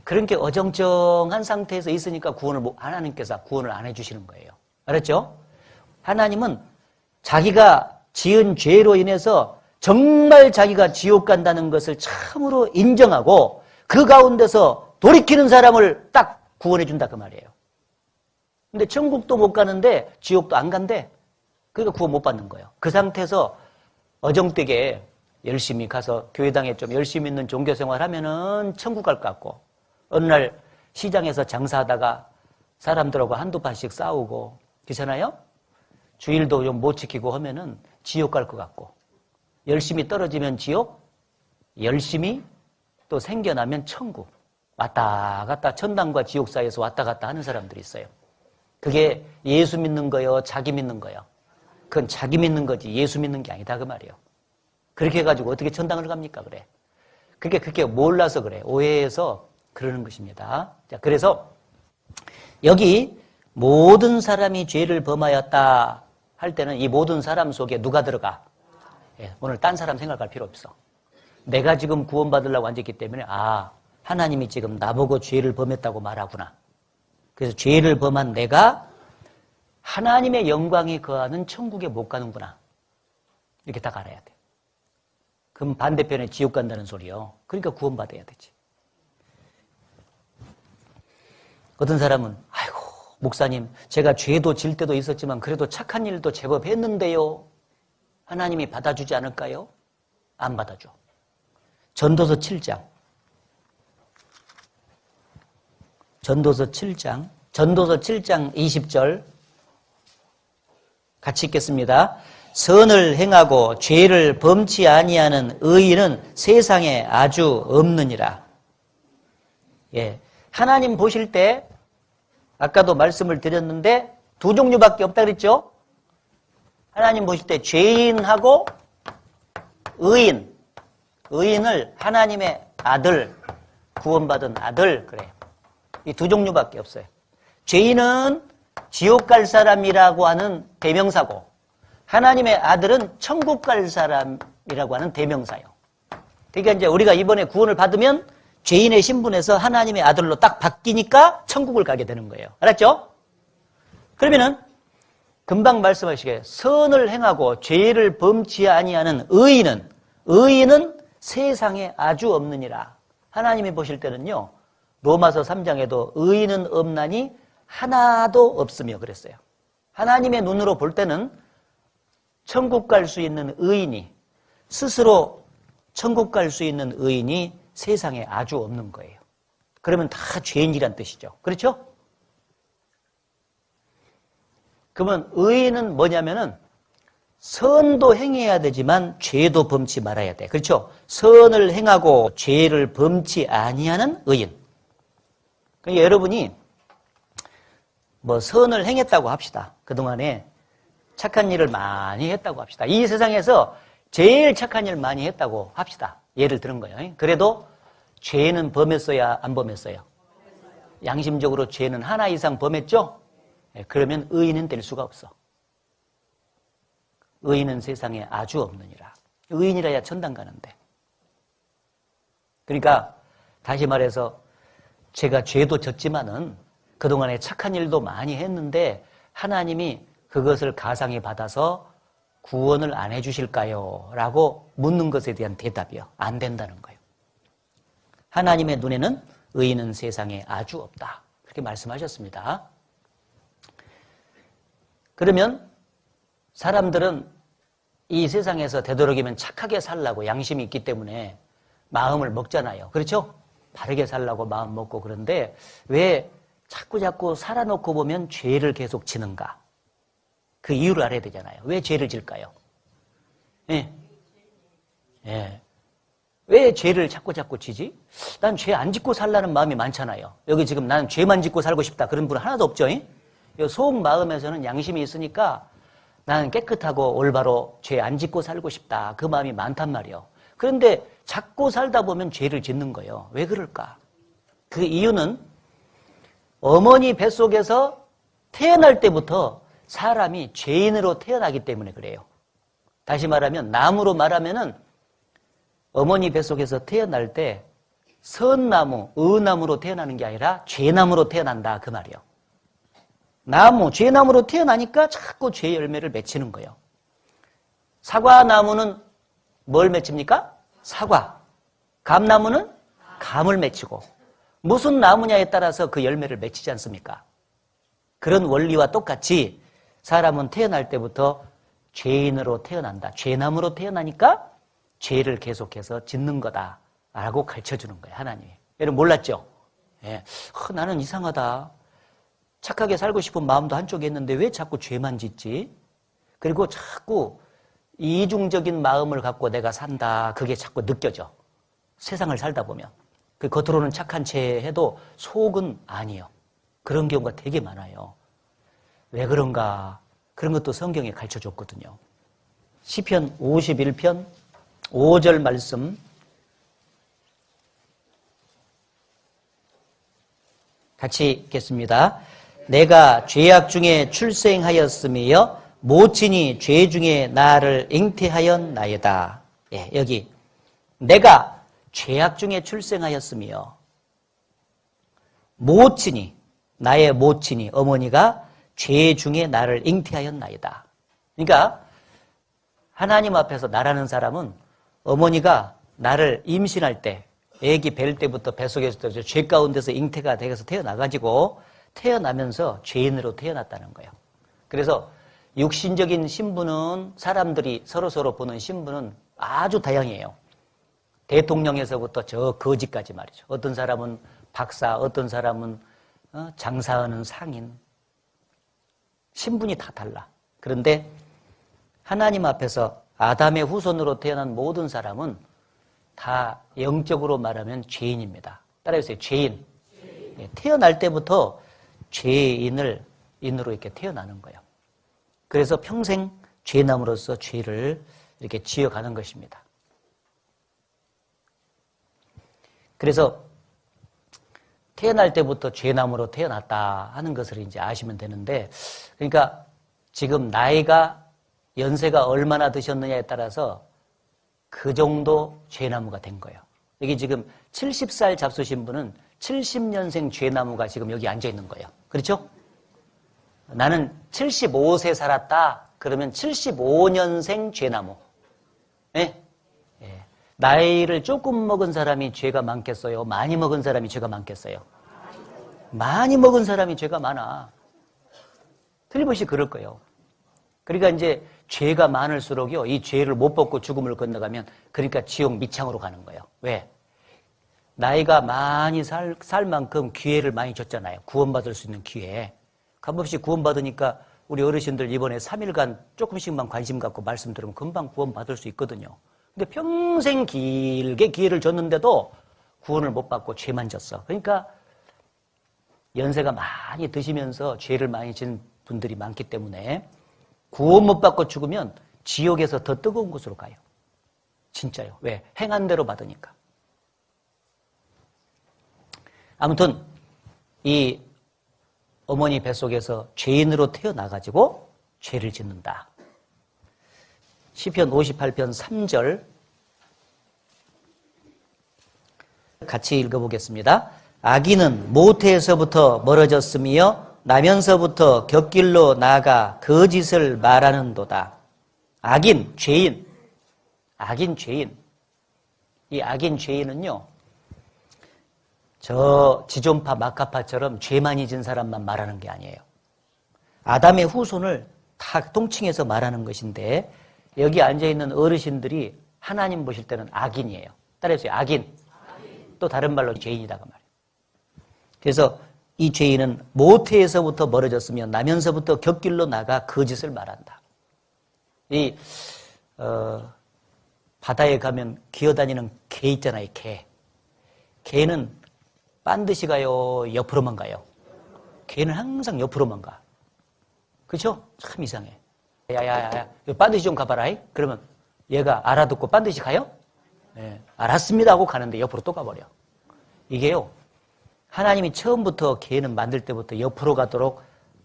[SPEAKER 1] 그렇게 어정쩡한 상태에서 있으니까 하나님께서 구원을 안 해주시는 거예요. 알았죠? 하나님은 자기가 지은 죄로 인해서 정말 자기가 지옥 간다는 것을 참으로 인정하고 그 가운데서 돌이키는 사람을 딱 구원해 준다 그 말이에요. 근데 천국도 못 가는데 지옥도 안 간대. 그러니까 구원 못 받는 거예요. 그 상태에서 어정되게 열심히 가서 교회당에 좀 열심히 있는 종교생활 하면은 천국 갈 것 같고 어느 날 시장에서 장사하다가 사람들하고 한두 판씩 싸우고 그렇잖아요? 주일도 좀 못 지키고 하면은 지옥 갈 것 같고 열심히 떨어지면 지옥, 열심히 또 생겨나면 천국 왔다 갔다 천당과 지옥 사이에서 왔다 갔다 하는 사람들이 있어요. 그게 예수 믿는 거요, 자기 믿는 거요. 그건 자기 믿는 거지 예수 믿는 게 아니다 그 말이에요. 그렇게 해가지고 어떻게 천당을 갑니까? 그래. 그게 몰라서 그래. 오해해서 그러는 것입니다. 자, 그래서 여기 모든 사람이 죄를 범하였다 할 때는 이 모든 사람 속에 누가 들어가? 예, 오늘 딴 사람 생각할 필요 없어. 내가 지금 구원받으려고 앉았기 때문에 하나님이 지금 나보고 죄를 범했다고 말하구나. 그래서 죄를 범한 내가 하나님의 영광이 거하는 천국에 못 가는구나. 이렇게 딱 알아야 돼. 그럼 반대편에 지옥 간다는 소리요. 그러니까 구원받아야 되지. 어떤 사람은 아이고 목사님 제가 죄도 질 때도 있었지만 그래도 착한 일도 제법 했는데요. 하나님이 받아주지 않을까요? 안 받아줘. 전도서 7장 20절 같이 읽겠습니다. 선을 행하고 죄를 범치 아니하는 의인은 세상에 아주 없느니라. 예, 하나님 보실 때 아까도 말씀을 드렸는데 두 종류밖에 없다 그랬죠? 하나님 보실 때 죄인하고 의인. 의인을 하나님의 아들, 구원받은 아들 그래요. 이 두 종류밖에 없어요. 죄인은 지옥 갈 사람이라고 하는 대명사고 하나님의 아들은 천국 갈 사람이라고 하는 대명사예요. 그러니까 이제 우리가 이번에 구원을 받으면 죄인의 신분에서 하나님의 아들로 딱 바뀌니까 천국을 가게 되는 거예요. 알았죠? 그러면은 금방 말씀하시게 선을 행하고 죄를 범치 아니하는 의인은 세상에 아주 없느니라. 하나님이 보실 때는요. 로마서 3장에도 의인은 없나니 하나도 없으며 그랬어요. 하나님의 눈으로 볼 때는 천국 갈 수 있는 의인이, 스스로 천국 갈 수 있는 의인이 세상에 아주 없는 거예요. 그러면 다 죄인이란 뜻이죠. 그렇죠? 그러면 의인은 뭐냐면은 선도 행해야 되지만 죄도 범치 말아야 돼. 그렇죠? 선을 행하고 죄를 범치 아니하는 의인. 그러니까 여러분이 뭐 선을 행했다고 합시다. 그동안에 착한 일을 많이 했다고 합시다. 이 세상에서 제일 착한 일 많이 했다고 합시다. 예를 들은 거예요. 그래도 죄는 범했어야 안 범했어요? 양심적으로 죄는 하나 이상 범했죠? 그러면 의인은 될 수가 없어. 의인은 세상에 아주 없느니라. 의인이라야 천당 가는데. 그러니까 다시 말해서 제가 죄도 졌지만은 그동안에 착한 일도 많이 했는데 하나님이 그것을 가상히 받아서 구원을 안 해주실까요? 라고 묻는 것에 대한 대답이요. 안 된다는 거예요. 하나님의 눈에는 의인은 세상에 아주 없다. 그렇게 말씀하셨습니다. 그러면 사람들은 이 세상에서 되도록이면 착하게 살라고 양심이 있기 때문에 마음을 먹잖아요. 그렇죠? 바르게 살라고 마음 먹고 그런데 왜 자꾸 살아놓고 보면 죄를 계속 지는가? 그 이유를 알아야 되잖아요. 왜 죄를 질까요? 예. 예. 왜 죄를 자꾸 지지? 난 죄 안 짓고 살라는 마음이 많잖아요. 여기 지금 나는 죄만 짓고 살고 싶다. 그런 분은 하나도 없죠? 속 마음에서는 양심이 있으니까 나는 깨끗하고 올바로 죄 안 짓고 살고 싶다. 그 마음이 많단 말이에요. 그런데 자꾸 살다 보면 죄를 짓는 거예요. 왜 그럴까? 그 이유는 어머니 뱃속에서 태어날 때부터 사람이 죄인으로 태어나기 때문에 그래요. 다시 말하면 나무로 말하면은 어머니 뱃속에서 태어날 때 선나무, 의나무로 태어나는 게 아니라 죄나무로 태어난다 그 말이에요. 나무, 죄나무로 태어나니까 자꾸 죄 열매를 맺히는 거예요. 사과나무는 뭘 맺힙니까? 사과. 감나무는 감을 맺히고 무슨 나무냐에 따라서 그 열매를 맺히지 않습니까? 그런 원리와 똑같이 사람은 태어날 때부터 죄인으로 태어난다. 죄나무로 태어나니까 죄를 계속해서 짓는 거다라고 가르쳐주는 거예요. 하나님이. 여러분 몰랐죠? 예. 나는 이상하다. 착하게 살고 싶은 마음도 한쪽에 있는데 왜 자꾸 죄만 짓지? 그리고 자꾸 이중적인 마음을 갖고 내가 산다. 그게 자꾸 느껴져. 세상을 살다 보면. 그 겉으로는 착한 체 해도 속은 아니에요. 그런 경우가 되게 많아요. 왜 그런가? 그런 것도 성경에 가르쳐줬거든요. 시편 51편 5절 말씀 같이 읽겠습니다. 내가 죄악 중에 출생하였으며 모친이 죄 중에 나를 잉태하였나이다. 예, 여기 내가 죄악 중에 출생하였으며 모친이 나의 모친이 어머니가 죄 중에 나를 잉태하였나이다. 그러니까 하나님 앞에서 나라는 사람은 어머니가 나를 임신할 때 애기 뵐 때부터 뱃속에서 죄 가운데서 잉태가 되어서 태어나가지고 태어나면서 죄인으로 태어났다는 거예요. 그래서 육신적인 신분은 사람들이 서로 보는 신분은 아주 다양해요. 대통령에서부터 저 거지까지 말이죠. 어떤 사람은 박사, 어떤 사람은 장사하는 상인. 신분이 다 달라. 그런데 하나님 앞에서 아담의 후손으로 태어난 모든 사람은 다 영적으로 말하면 죄인입니다. 따라해주세요. 죄인. 태어날 때부터 죄인으로 이렇게 태어나는 거예요. 그래서 평생 죄남으로서 죄를 이렇게 지어가는 것입니다. 그래서 태어날 때부터 죄남으로 태어났다 하는 것을 이제 아시면 되는데, 그러니까 지금 나이가 연세가 얼마나 드셨느냐에 따라서 그 정도 죄나무가 된 거예요. 여기 지금 70살 잡수신 분은 70년생 죄나무가 지금 여기 앉아 있는 거예요. 그렇죠? 나는 75세 살았다. 그러면 75년생 죄나무. 네? 예. 나이를 조금 먹은 사람이 죄가 많겠어요? 많이 먹은 사람이 죄가 많겠어요? 많이 먹은 사람이 죄가 많아. 틀림없이 그럴 거예요. 그러니까 이제 죄가 많을수록요, 이 죄를 못 벗고 죽음을 건너가면, 그러니까 지옥 밑창으로 가는 거예요. 왜? 나이가 많이 살 만큼 기회를 많이 줬잖아요. 구원받을 수 있는 기회. 값없이 구원받으니까 우리 어르신들 이번에 3일간 조금씩만 관심 갖고 말씀 들으면 금방 구원받을 수 있거든요. 근데 평생 길게 기회를 줬는데도 구원을 못 받고 죄만 졌어. 그러니까 연세가 많이 드시면서 죄를 많이 진 분들이 많기 때문에 구원 못 받고 죽으면 지옥에서 더 뜨거운 곳으로 가요. 진짜요. 왜? 행한 대로 받으니까. 아무튼 이 어머니 뱃속에서 죄인으로 태어나가지고 죄를 짓는다. 시편 58편 3절 같이 읽어보겠습니다. 악인은 모태에서부터 멀어졌으며 나면서부터 곁길로 나아가 거짓을 말하는도다. 악인, 죄인. 악인, 죄인. 이 악인, 죄인은요, 저 지존파, 마카파처럼 죄 많이 진 사람만 말하는 게 아니에요. 아담의 후손을 다 통칭해서 말하는 것인데, 여기 앉아있는 어르신들이 하나님 보실 때는 악인이에요. 따라해주세요. 악인. 또 다른 말로 죄인이다가 말이에요. 그래서 이 죄인은 모태에서부터 멀어졌으며 나면서부터 곁길로 나가 거짓을 말한다. 바다에 가면 기어다니는 개 있잖아요. 개는 반드시 가요? 옆으로만 가요? 개는 항상 옆으로만 가. 그렇죠? 참 이상해. 야야야, 반드시 좀 가봐라. 그러면 얘가 알아듣고 반드시 가요? 네, 알았습니다 하고 가는데 옆으로 또 가버려. 이게요, 하나님이 처음부터 개는 만들 때부터 옆으로 가도록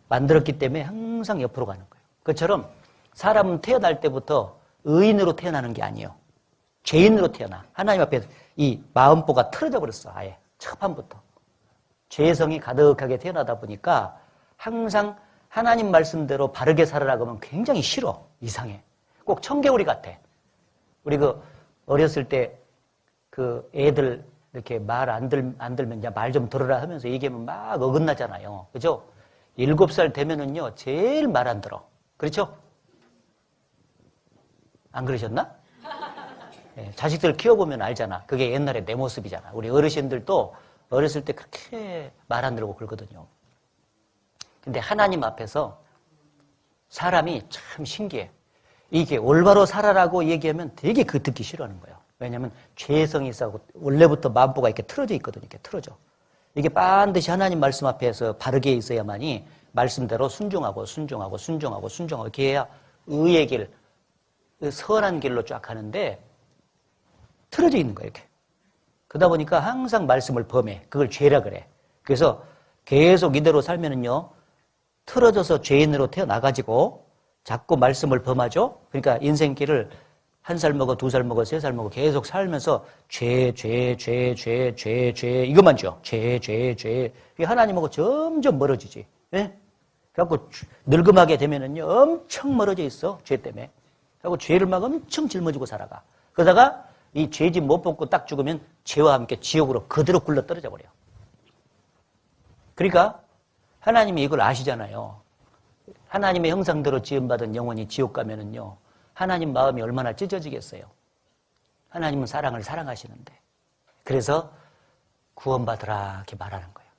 [SPEAKER 1] 만들었기 때문에 항상 옆으로 가는 거예요. 그처럼 사람은 태어날 때부터 의인으로 태어나는 게 아니에요. 죄인으로 태어나. 하나님 앞에 이 마음보가 틀어져 버렸어. 아예 첫판부터. 죄성이 가득하게 태어나다 보니까 항상 하나님 말씀대로 바르게 살아라고 하면 굉장히 싫어. 이상해. 꼭 청개구리 같아. 우리 어렸을 때 애들 이렇게 말 안 들면 야, 말 좀 들어라 하면서 얘기하면 막 어긋나잖아요. 그죠? 7살 되면은요, 제일 말 안 들어. 그렇죠? 안 그러셨나? 네, 자식들 키워보면 알잖아. 그게 옛날에 내 모습이잖아. 우리 어르신들도 어렸을 때 그렇게 말 안 들고 그러거든요. 근데 하나님 앞에서 사람이 참 신기해. 이게 올바로 살아라고 얘기하면 되게 듣기 싫어하는 거예요. 왜냐하면 죄성이 있어서 원래부터 마음보가 이렇게 틀어져 있거든요. 이렇게 틀어져. 이게 반드시 하나님 말씀 앞에서 바르게 있어야만이 말씀대로 순종하고 이렇게 해야 의의 길, 선한 길로 쫙 가는데 틀어져 있는 거예요. 이렇게. 그러다 보니까 항상 말씀을 범해. 그걸 죄라 그래. 그래서 계속 이대로 살면은요, 틀어져서 죄인으로 태어나가지고 자꾸 말씀을 범하죠. 그러니까 인생길을 1살 먹어, 2살 먹어, 3살 먹어 계속 살면서 죄 이것만 줘. 죄. 하나님하고 점점 멀어지지. 예? 그래갖고 늙음하게 되면은요 엄청 멀어져 있어. 죄 때문에. 그래갖고 죄를 막 엄청 짊어지고 살아가. 그러다가 이 죄짓 못 벗고 딱 죽으면 죄와 함께 지옥으로 그대로 굴러 떨어져 버려. 그러니까 하나님이 이걸 아시잖아요. 하나님의 형상대로 지음받은 영혼이 지옥 가면은요, 하나님 마음이 얼마나 찢어지겠어요. 하나님은 사랑을 사랑하시는데. 그래서 구원받으라 이렇게 말하는 거예요.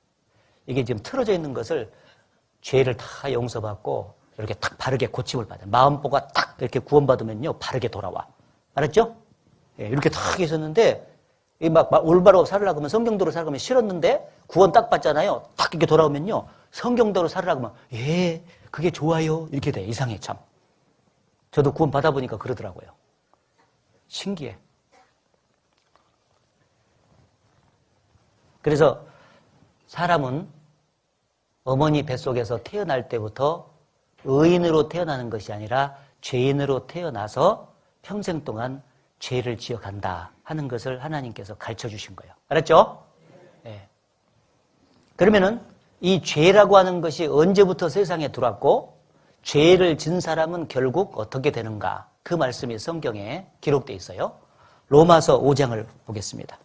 [SPEAKER 1] 이게 지금 틀어져 있는 것을 죄를 다 용서받고 이렇게 딱 바르게 고침을 받아요. 마음보가 딱 이렇게 구원받으면요 바르게 돌아와. 알았죠? 예, 이렇게 딱 있었는데 막 올바로 살으려고 하면 성경대로 살라고 하면 싫었는데 구원 딱 받잖아요. 딱 이렇게 돌아오면요 성경대로 살으라고 하면 예 그게 좋아요 이렇게 돼. 이상해 참. 저도 구원 받아보니까 그러더라고요. 신기해. 그래서 사람은 어머니 뱃속에서 태어날 때부터 의인으로 태어나는 것이 아니라 죄인으로 태어나서 평생 동안 죄를 지어간다 하는 것을 하나님께서 가르쳐 주신 거예요. 알았죠? 네. 그러면은 이 죄라고 하는 것이 언제부터 세상에 들어왔고 죄를 진 사람은 결국 어떻게 되는가? 그 말씀이 성경에 기록되어 있어요. 로마서 5장을 보겠습니다.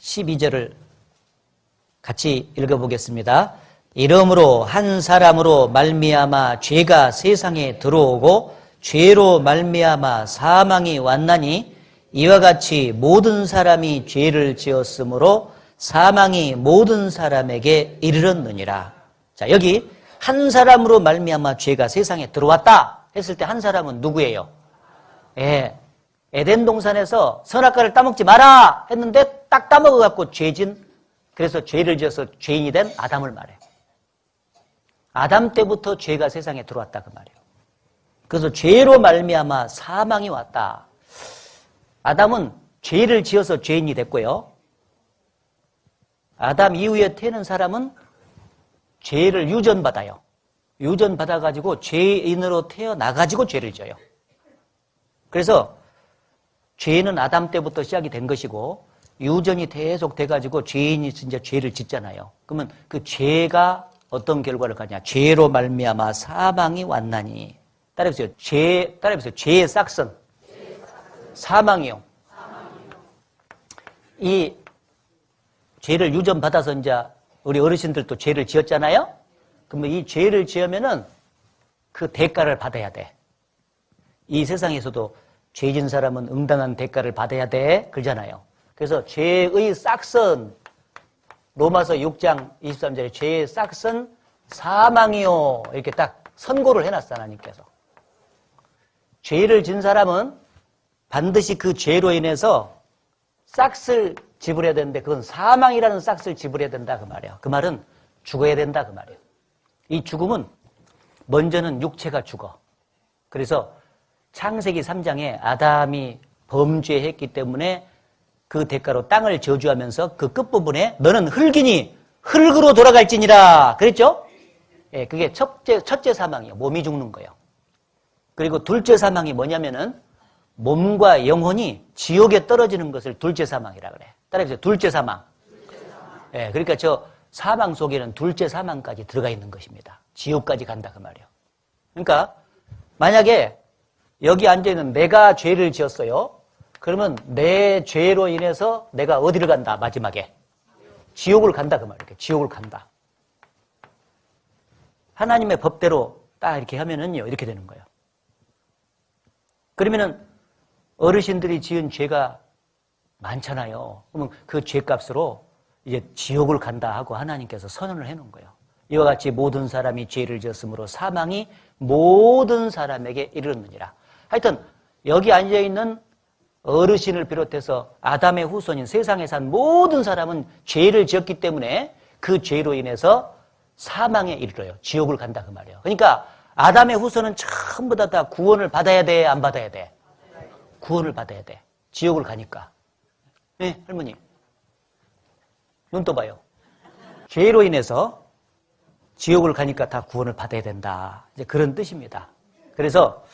[SPEAKER 1] 12절을 같이 읽어보겠습니다. 이러므로 한 사람으로 말미암아 죄가 세상에 들어오고 죄로 말미암아 사망이 왔나니 이와 같이 모든 사람이 죄를 지었으므로 사망이 모든 사람에게 이르렀느니라. 자, 여기 한 사람으로 말미암아 죄가 세상에 들어왔다 했을 때 한 사람은 누구예요? 에덴 동산에서 선악과를 따먹지 마라 했는데 딱 따먹어갖고 그래서 죄를 지어서 죄인이 된 아담을 말해요. 아담 때부터 죄가 세상에 들어왔다 그 말이에요. 그래서 죄로 말미암아 사망이 왔다. 아담은 죄를 지어서 죄인이 됐고요. 아담 이후에 태어난 사람은 죄를 유전받아요. 유전받아가지고 죄인으로 태어나가지고 죄를 져요. 그래서 죄는 아담 때부터 시작이 된 것이고 유전이 계속 돼가지고 죄인이 진짜 죄를 짓잖아요. 그러면 그 죄가 어떤 결과를 가냐? 죄로 말미암아 사망이 왔나니. 따라해보세요. 따라해보세요. 죄의 싹슨. 사망이요. 이 죄를 유전받아서 이제 우리 어르신들도 죄를 지었잖아요? 그러면 이 죄를 지으면은 그 대가를 받아야 돼. 이 세상에서도 죄 진 사람은 응당한 대가를 받아야 돼. 그러잖아요. 그래서 죄의 싹슨, 로마서 6장 23절에 죄의 싹슨 사망이요. 이렇게 딱 선고를 해놨어, 하나님께서. 죄를 진 사람은 반드시 그 죄로 인해서 싹을 지불해야 되는데 그건 사망이라는 싹을 지불해야 된다 그 말이에요. 그 말은 죽어야 된다 그 말이에요. 이 죽음은 먼저는 육체가 죽어. 그래서 창세기 3장에 아담이 범죄했기 때문에 그 대가로 땅을 저주하면서 그 끝부분에 너는 흙이니 흙으로 돌아갈지니라 그랬죠? 예, 그게 첫째 사망이에요. 몸이 죽는 거예요. 그리고 둘째 사망이 뭐냐면은 몸과 영혼이 지옥에 떨어지는 것을 둘째 사망이라 그래. 따라해보세요. 둘째 사망. 예, 그러니까 저 사망 속에는 둘째 사망까지 들어가 있는 것입니다. 지옥까지 간다 그 말이에요. 그러니까 만약에 여기 앉아있는 내가 죄를 지었어요. 그러면 내 죄로 인해서 내가 어디를 간다 마지막에? 지옥을 간다 그 말이에요. 지옥을 간다. 하나님의 법대로 딱 이렇게 하면은요 이렇게 되는 거예요. 그러면은 어르신들이 지은 죄가 많잖아요. 그러면 그 죄값으로 이제 지옥을 간다 하고 하나님께서 선언을 해놓은 거예요. 이와 같이 모든 사람이 죄를 지었으므로 사망이 모든 사람에게 이르렀느니라. 하여튼 여기 앉아있는 어르신을 비롯해서 아담의 후손인 세상에 산 모든 사람은 죄를 지었기 때문에 그 죄로 인해서 사망에 이르러요. 지옥을 간다 그 말이에요. 그러니까 아담의 후손은 전부 다 구원을 받아야 돼, 안 받아야 돼? 구원을 받아야 돼. 지옥을 가니까. 네, 할머니. 눈 떠봐요. 죄로 인해서 지옥을 가니까 다 구원을 받아야 된다. 이제 그런 뜻입니다. 그래서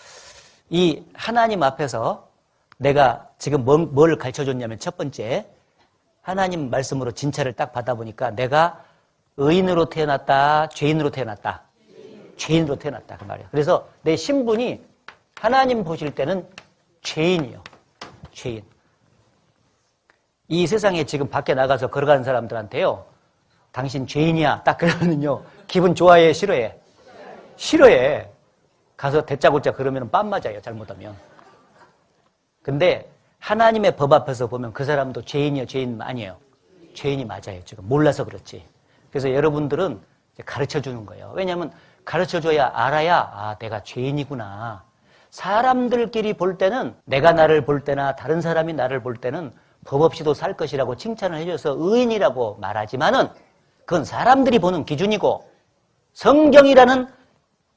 [SPEAKER 1] 이 하나님 앞에서 내가 지금 뭘 가르쳐 줬냐면 첫 번째, 하나님 말씀으로 진찰을 딱 받아보니까 내가 의인으로 태어났다, 죄인으로 태어났다. 죄인으로 태어났다. 그 말이에요. 그래서 내 신분이 하나님 보실 때는 죄인이요. 죄인. 이 세상에 지금 밖에 나가서 걸어가는 사람들한테요. 당신 죄인이야. 딱 그러면요. 기분 좋아해? 싫어해? 싫어해. 가서 대짜고짜 그러면 빰 맞아요. 잘못하면. 근데 하나님의 법 앞에서 보면 그 사람도 죄인이요? 죄인 아니에요? 죄인이 맞아요. 지금 몰라서 그렇지. 그래서 여러분들은 가르쳐 주는 거예요. 왜냐하면 가르쳐 줘야 알아야 내가 죄인이구나. 사람들끼리 볼 때는 내가 나를 볼 때나 다른 사람이 나를 볼 때는 법 없이도 살 것이라고 칭찬을 해줘서 의인이라고 말하지만은 그건 사람들이 보는 기준이고 성경이라는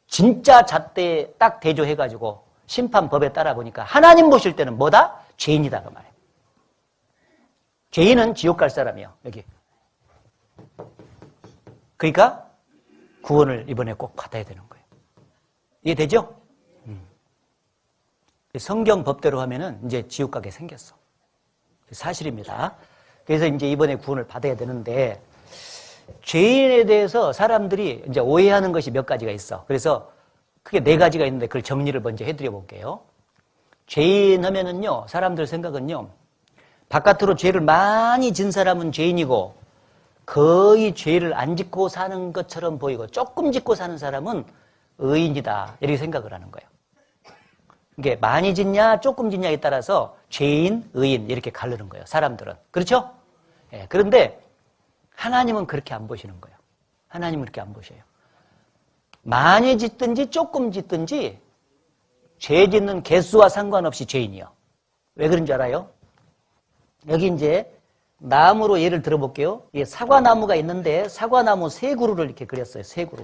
[SPEAKER 1] 진짜 잣대에 딱 대조해가지고 심판법에 따라 보니까 하나님 보실 때는 뭐다? 죄인이다 그 말이에요. 죄인은 지옥 갈 사람이에요. 여기. 그러니까 구원을 이번에 꼭 받아야 되는 거예요. 이해되죠? 성경 법대로 하면은 이제 지옥 가게 생겼어. 사실입니다. 그래서 이제 이번에 구원을 받아야 되는데 죄인에 대해서 사람들이 이제 오해하는 것이 몇 가지가 있어. 그래서 크게 4가지가 있는데 그걸 정리를 먼저 해드려 볼게요. 죄인 하면은요, 사람들 생각은요, 바깥으로 죄를 많이 진 사람은 죄인이고 거의 죄를 안 짓고 사는 것처럼 보이고 조금 짓고 사는 사람은 의인이다. 이렇게 생각을 하는 거예요. 이게 많이 짓냐 조금 짓냐에 따라서 죄인, 의인 이렇게 가르는 거예요. 사람들은. 그렇죠? 예, 그런데 하나님은 그렇게 안 보시는 거예요. 하나님은 그렇게 안 보셔요. 많이 짓든지 조금 짓든지 죄 짓는 개수와 상관없이 죄인이요. 왜 그런 줄 알아요? 여기 이제 나무로 예를 들어볼게요. 사과나무가 있는데 사과나무 세 그루를 이렇게 그렸어요. 세 그루.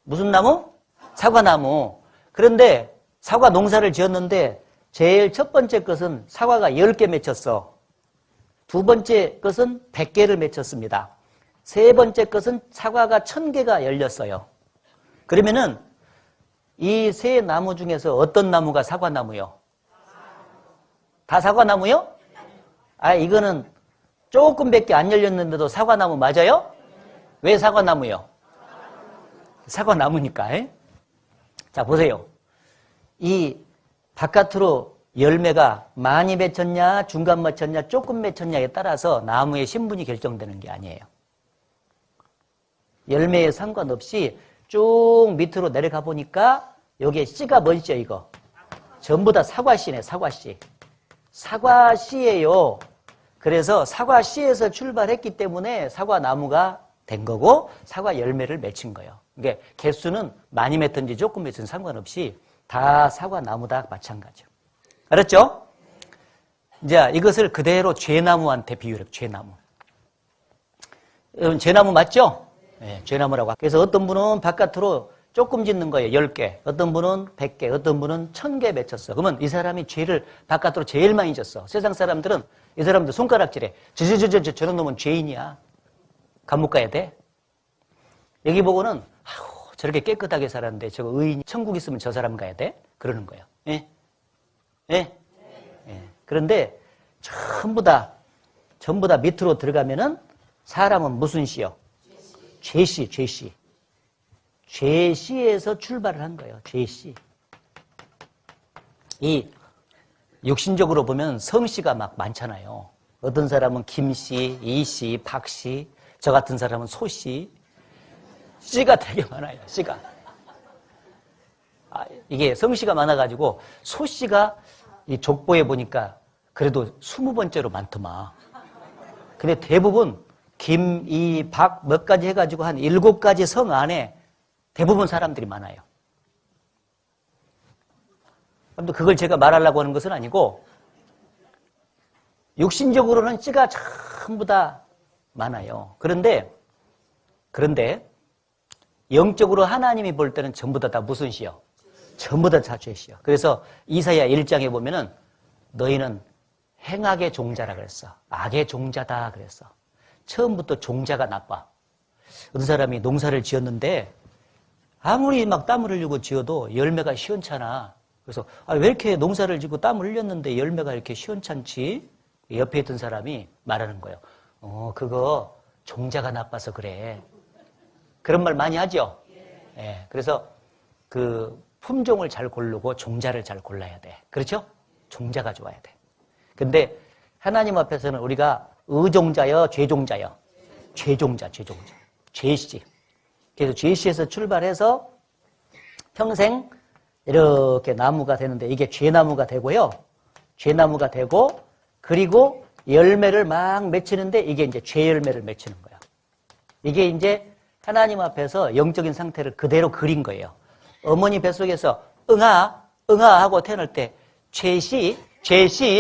[SPEAKER 1] 무슨 나무? 사과나무. 그런데 사과 농사를 지었는데 제일 첫 번째 것은 사과가 10개 맺혔어. 두 번째 것은 100개를 맺혔습니다. 세 번째 것은 사과가 1000개가 열렸어요. 그러면은 이 세 나무 중에서 어떤 나무가 사과나무요? 다 사과나무요? 아, 이거는 조금밖에 안 열렸는데도 사과나무 맞아요? 왜 사과나무요? 사과나무니까. 에? 자, 보세요. 이 바깥으로 열매가 많이 맺혔냐, 중간 맺혔냐, 조금 맺혔냐에 따라서 나무의 신분이 결정되는 게 아니에요. 열매에 상관없이 쭉 밑으로 내려가 보니까 여기에 씨가 뭐죠, 이거? 전부 다 사과씨네, 사과씨. 사과씨예요. 그래서 사과씨에서 출발했기 때문에 사과나무가 된 거고 사과 열매를 맺힌 거예요. 그러니까 개수는 많이 맺든지 조금 맺든지 상관없이 다 사과나무다 마찬가지죠. 알았죠? 이제 이것을 그대로 죄나무한테 비유해요. 죄나무. 여러분 죄나무 맞죠? 네, 죄나무라고. 그래서 어떤 분은 바깥으로 조금 짓는 거예요. 10개. 어떤 분은 100개. 어떤 분은 1000개 맺혔어. 그러면 이 사람이 죄를 바깥으로 제일 많이 졌어. 세상 사람들은 이 사람들 손가락질해. 저런 놈은 죄인이야. 감옥 가야 돼. 여기 보고는 아우, 저렇게 깨끗하게 살았는데 저거 의인 천국 있으면 저 사람 가야 돼? 그러는 거예요. 예? 예? 예. 그런데 전부 다 밑으로 들어가면은 사람은 무슨 씨요? 죄씨, 죄씨. 죄씨에서 출발을 한 거예요. 죄씨. 이 육신적으로 보면 성씨가 막 많잖아요. 어떤 사람은 김씨, 이씨, 박씨, 저 같은 사람은 소씨. 씨가 되게 많아요. 씨가. 이게 성씨가 많아가지고 소씨가 이 족보에 보니까 그래도 20번째로 많더만. 근데 대부분 김, 이, 박 몇 가지 해가지고 한 7가지 성 안에 대부분 사람들이 많아요. 그런데 그걸 제가 말하려고 하는 것은 아니고 육신적으로는 씨가 전부 다 많아요. 그런데 영적으로 하나님이 볼 때는 전부 다 무슨 씨요? 전부 다 죄씨요. 그래서 이사야 1장에 보면은 너희는 행악의 종자라 그랬어. 악의 종자다 그랬어. 처음부터 종자가 나빠. 어떤 사람이 농사를 지었는데 아무리 막 땀을 흘리고 지어도 열매가 시원찮아. 그래서 왜 이렇게 농사를 짓고 땀을 흘렸는데 열매가 이렇게 시원찮지? 옆에 있던 사람이 말하는 거예요. 그거 종자가 나빠서 그래. 그런 말 많이 하죠? 예, 그래서 그 품종을 잘 고르고 종자를 잘 골라야 돼. 그렇죠? 종자가 좋아야 돼. 근데 하나님 앞에서는 우리가 의종자여, 죄종자여. 죄종자. 죄씨. 그래서 죄씨에서 출발해서 평생 이렇게 나무가 되는데 이게 죄나무가 되고요. 죄나무가 되고 그리고 열매를 막 맺히는데 이게 이제 죄열매를 맺히는 거예요. 이게 이제 하나님 앞에서 영적인 상태를 그대로 그린 거예요. 어머니 뱃속에서 응아 하고 태어날 때 죄씨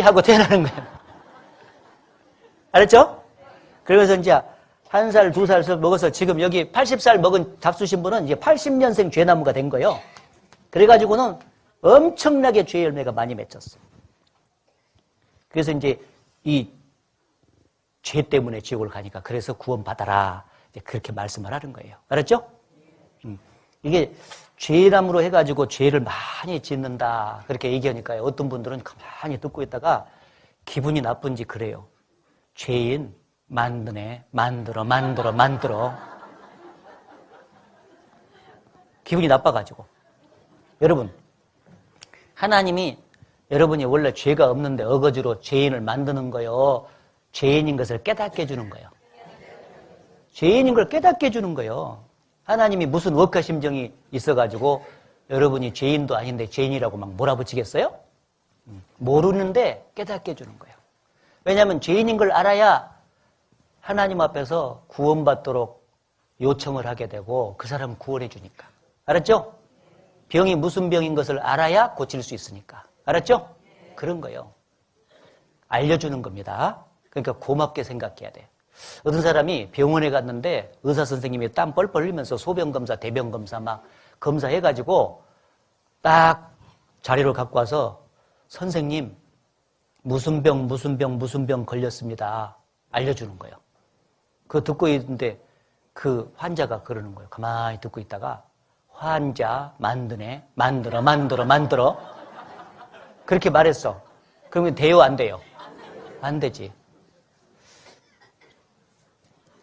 [SPEAKER 1] 하고 태어나는 거예요. 알았죠? 그래서 이제 1살, 2살 먹어서 지금 여기 80살 먹은 잡수신 분은 이제 80년생 죄나무가 된 거예요. 그래가지고는 엄청나게 죄 열매가 많이 맺혔어. 그래서 이제 이 죄 때문에 지옥을 가니까 그래서 구원받아라. 이제 그렇게 말씀을 하는 거예요. 알았죠? 이게 죄람으로 해가지고 죄를 많이 짓는다. 그렇게 얘기하니까요. 어떤 분들은 가만히 듣고 있다가 기분이 나쁜지 그래요. 죄인 만들어. 기분이 나빠가지고. 여러분, 하나님이 여러분이 원래 죄가 없는데 어거지로 죄인을 만드는 거요. 죄인인 것을 깨닫게 해주는 거예요. 죄인인 걸 깨닫게 해주는 거예요. 하나님이 무슨 억하심정이 있어가지고 여러분이 죄인도 아닌데 죄인이라고 막 몰아붙이겠어요? 모르는데 깨닫게 해주는 거예요. 왜냐하면 죄인인 걸 알아야 하나님 앞에서 구원받도록 요청을 하게 되고 그 사람을 구원해 주니까. 알았죠? 병이 무슨 병인 것을 알아야 고칠 수 있으니까. 알았죠? 그런 거예요. 알려주는 겁니다. 그러니까 고맙게 생각해야 돼. 어떤 사람이 병원에 갔는데 의사 선생님이 땀 뻘뻘 흘리면서 소변검사, 대변검사 막 검사해가지고 딱 자료를 갖고 와서 선생님 무슨 병 걸렸습니다. 알려주는 거예요. 그거 듣고 있는데 그 환자가 그러는 거예요. 가만히 듣고 있다가 환자 만드네. 만들어. 그렇게 말했어. 그러면 돼요, 안 돼요? 안 되지.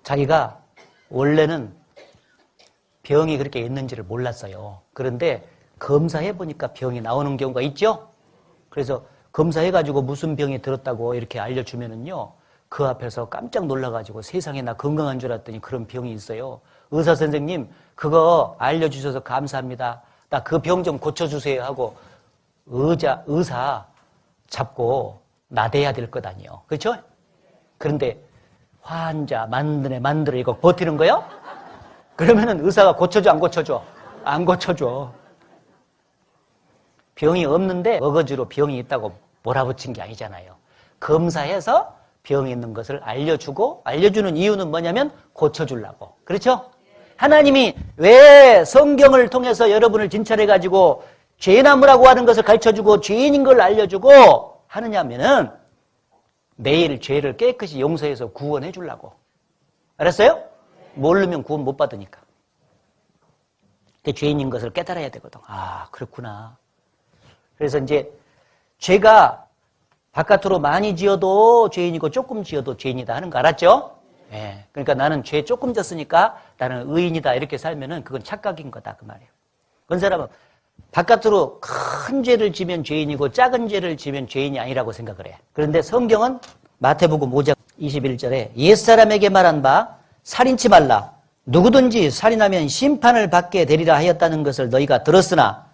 [SPEAKER 1] 자기가 원래는 병이 그렇게 있는지를 몰랐어요. 그런데 검사해보니까 병이 나오는 경우가 있죠? 그래서 검사해가지고 무슨 병이 들었다고 이렇게 알려주면은요, 그 앞에서 깜짝 놀라가지고 세상에 나 건강한 줄 알았더니 그런 병이 있어요. 의사 선생님, 그거 알려주셔서 감사합니다. 나 그 병 좀 고쳐주세요 하고 의사 잡고 나대야 될 것 아니에요. 그렇죠? 그런데 환자 만들어 이거 버티는 거요? 그러면은 의사가 고쳐줘, 안 고쳐줘? 안 고쳐줘. 병이 없는데 어거지로 병이 있다고 몰아붙인 게 아니잖아요. 검사해서 병이 있는 것을 알려주고, 알려주는 이유는 뭐냐면 고쳐주려고. 그렇죠? 하나님이 왜 성경을 통해서 여러분을 진찰해가지고 죄나무라고 하는 것을 가르쳐주고 죄인인 걸 알려주고 하느냐면은 매일 죄를 깨끗이 용서해서 구원해 주려고. 알았어요? 모르면 구원 못 받으니까. 죄인인 것을 깨달아야 되거든. 아, 그렇구나. 그래서 이제 죄가 바깥으로 많이 지어도 죄인이고 조금 지어도 죄인이다 하는 거 알았죠? 예. 그러니까 나는 죄 조금 졌으니까 나는 의인이다 이렇게 살면은 그건 착각인 거다 그 말이에요. 그런 사람은 바깥으로 큰 죄를 지면 죄인이고 작은 죄를 지면 죄인이 아니라고 생각을 해. 그런데 성경은 마태복음 5장 21절에 옛사람에게 말한 바 살인치 말라. 누구든지 살인하면 심판을 받게 되리라 하였다는 것을 너희가 들었으나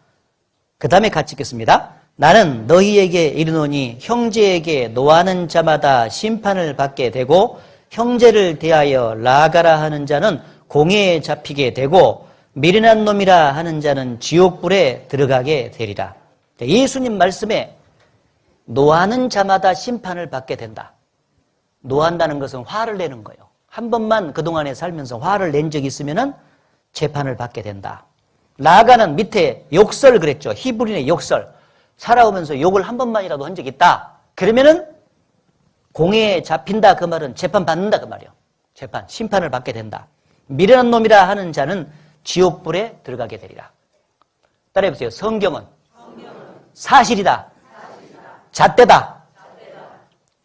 [SPEAKER 1] 그 다음에 같이 읽겠습니다. 나는 너희에게 이르노니 형제에게 노하는 자마다 심판을 받게 되고 형제를 대하여 라가라 하는 자는 공회에 잡히게 되고 미련한 놈이라 하는 자는 지옥불에 들어가게 되리라. 예수님 말씀에 노하는 자마다 심판을 받게 된다. 노한다는 것은 화를 내는 거예요. 한 번만 그동안에 살면서 화를 낸 적이 있으면 재판을 받게 된다. 라가는 밑에 욕설 그랬죠. 히브리인의 욕설. 살아오면서 욕을 한 번만이라도 한 적이 있다. 그러면은 공회에 잡힌다 그 말은 재판 받는다 그 말이에요. 재판, 심판을 받게 된다. 미련한 놈이라 하는 자는 지옥불에 들어가게 되리라. 따라해보세요. 성경은 사실이다. 잣대다.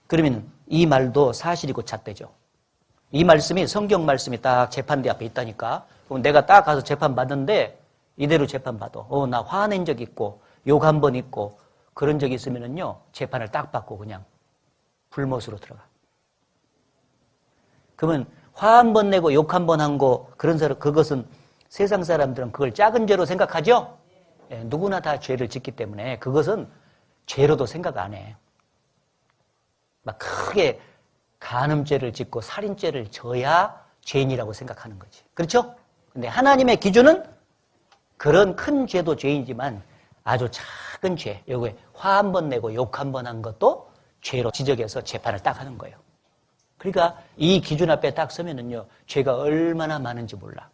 [SPEAKER 1] 그러면 이 말도 사실이고 잣대죠. 이 말씀이 성경 말씀이 딱 재판대 앞에 있다니까. 그럼 내가 딱 가서 재판 받는데 이대로 재판 받아. 나 화낸 적 있고 욕 한 번 있고 그런 적이 있으면은요 재판을 딱 받고 그냥 불못으로 들어가. 그러면 화 한 번 내고 욕 한 번 한 거 그런 사람 그것은 세상 사람들은 그걸 작은 죄로 생각하죠. 예, 누구나 다 죄를 짓기 때문에 그것은 죄로도 생각 안 해. 막 크게 간음죄를 짓고 살인죄를 져야 죄인이라고 생각하는 거지. 그렇죠? 근데 하나님의 기준은 그런 큰 죄도 죄이지만 아주 작은 죄, 요게 화 한 번 내고 욕 한 번 한 것도 죄로 지적해서 재판을 딱 하는 거예요. 그러니까 이 기준 앞에 딱 서면은요, 죄가 얼마나 많은지 몰라.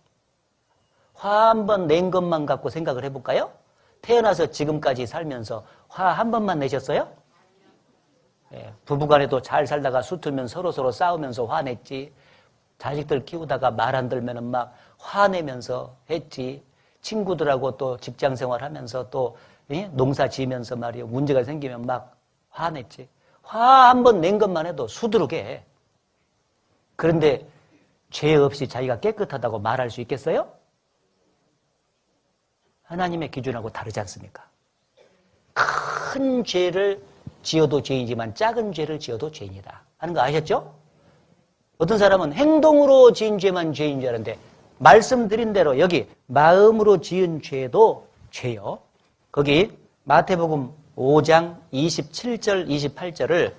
[SPEAKER 1] 화 한 번 낸 것만 갖고 생각을 해볼까요? 태어나서 지금까지 살면서 화 한 번만 내셨어요? 예, 부부간에도 잘 살다가 수틀면 서로 싸우면서 화냈지. 자식들 키우다가 말 안 들면은 막 화내면서 했지. 친구들하고 또 직장 생활하면서 또 농사 지으면서 말이에요. 문제가 생기면 막 화냈지. 화 한 번 낸 것만 해도 수두룩해. 그런데 죄 없이 자기가 깨끗하다고 말할 수 있겠어요? 하나님의 기준하고 다르지 않습니까? 큰 죄를 지어도 죄이지만 작은 죄를 지어도 죄인이다 하는 거 아셨죠? 어떤 사람은 행동으로 지은 죄만 죄인 줄 아는데 말씀드린 대로 여기 마음으로 지은 죄도 죄요. 거기 마태복음 5장 27절 28절을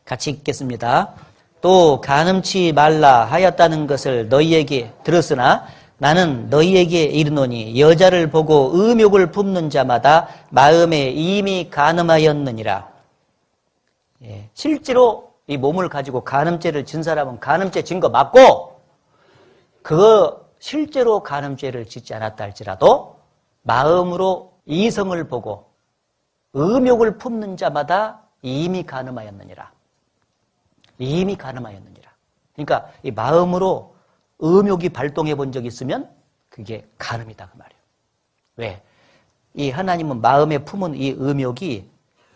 [SPEAKER 1] 같이 읽겠습니다. 또 간음치 말라 하였다는 것을 너희에게 들었으나 나는 너희에게 이르노니 여자를 보고 음욕을 품는 자마다 마음에 이미 간음하였느니라. 예, 실제로 이 몸을 가지고 간음죄를 진 사람은 간음죄 진 거 맞고 그거 실제로 간음죄를 짓지 않았다 할지라도 마음으로 이성을 보고 음욕을 품는 자마다 이미 간음하였느니라. 이미 간음하였느니라. 그러니까 이 마음으로 음욕이 발동해 본 적이 있으면 그게 간음이다 그 말이에요. 왜? 이 하나님은 마음에 품은 이 음욕이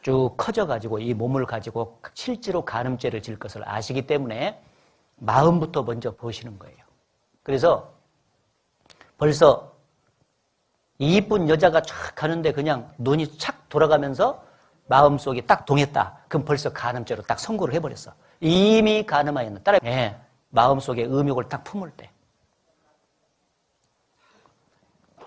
[SPEAKER 1] 쭉 커져가지고 이 몸을 가지고 실제로 간음죄를 질 것을 아시기 때문에 마음부터 먼저 보시는 거예요. 그래서 벌써 이쁜 여자가 쫙 가는데 그냥 눈이 착 돌아가면서 마음속에 딱 동했다. 그럼 벌써 간음죄로 딱 선고를 해버렸어. 이미 간음하였는 따라 마음속에 음욕을 딱 품을 때.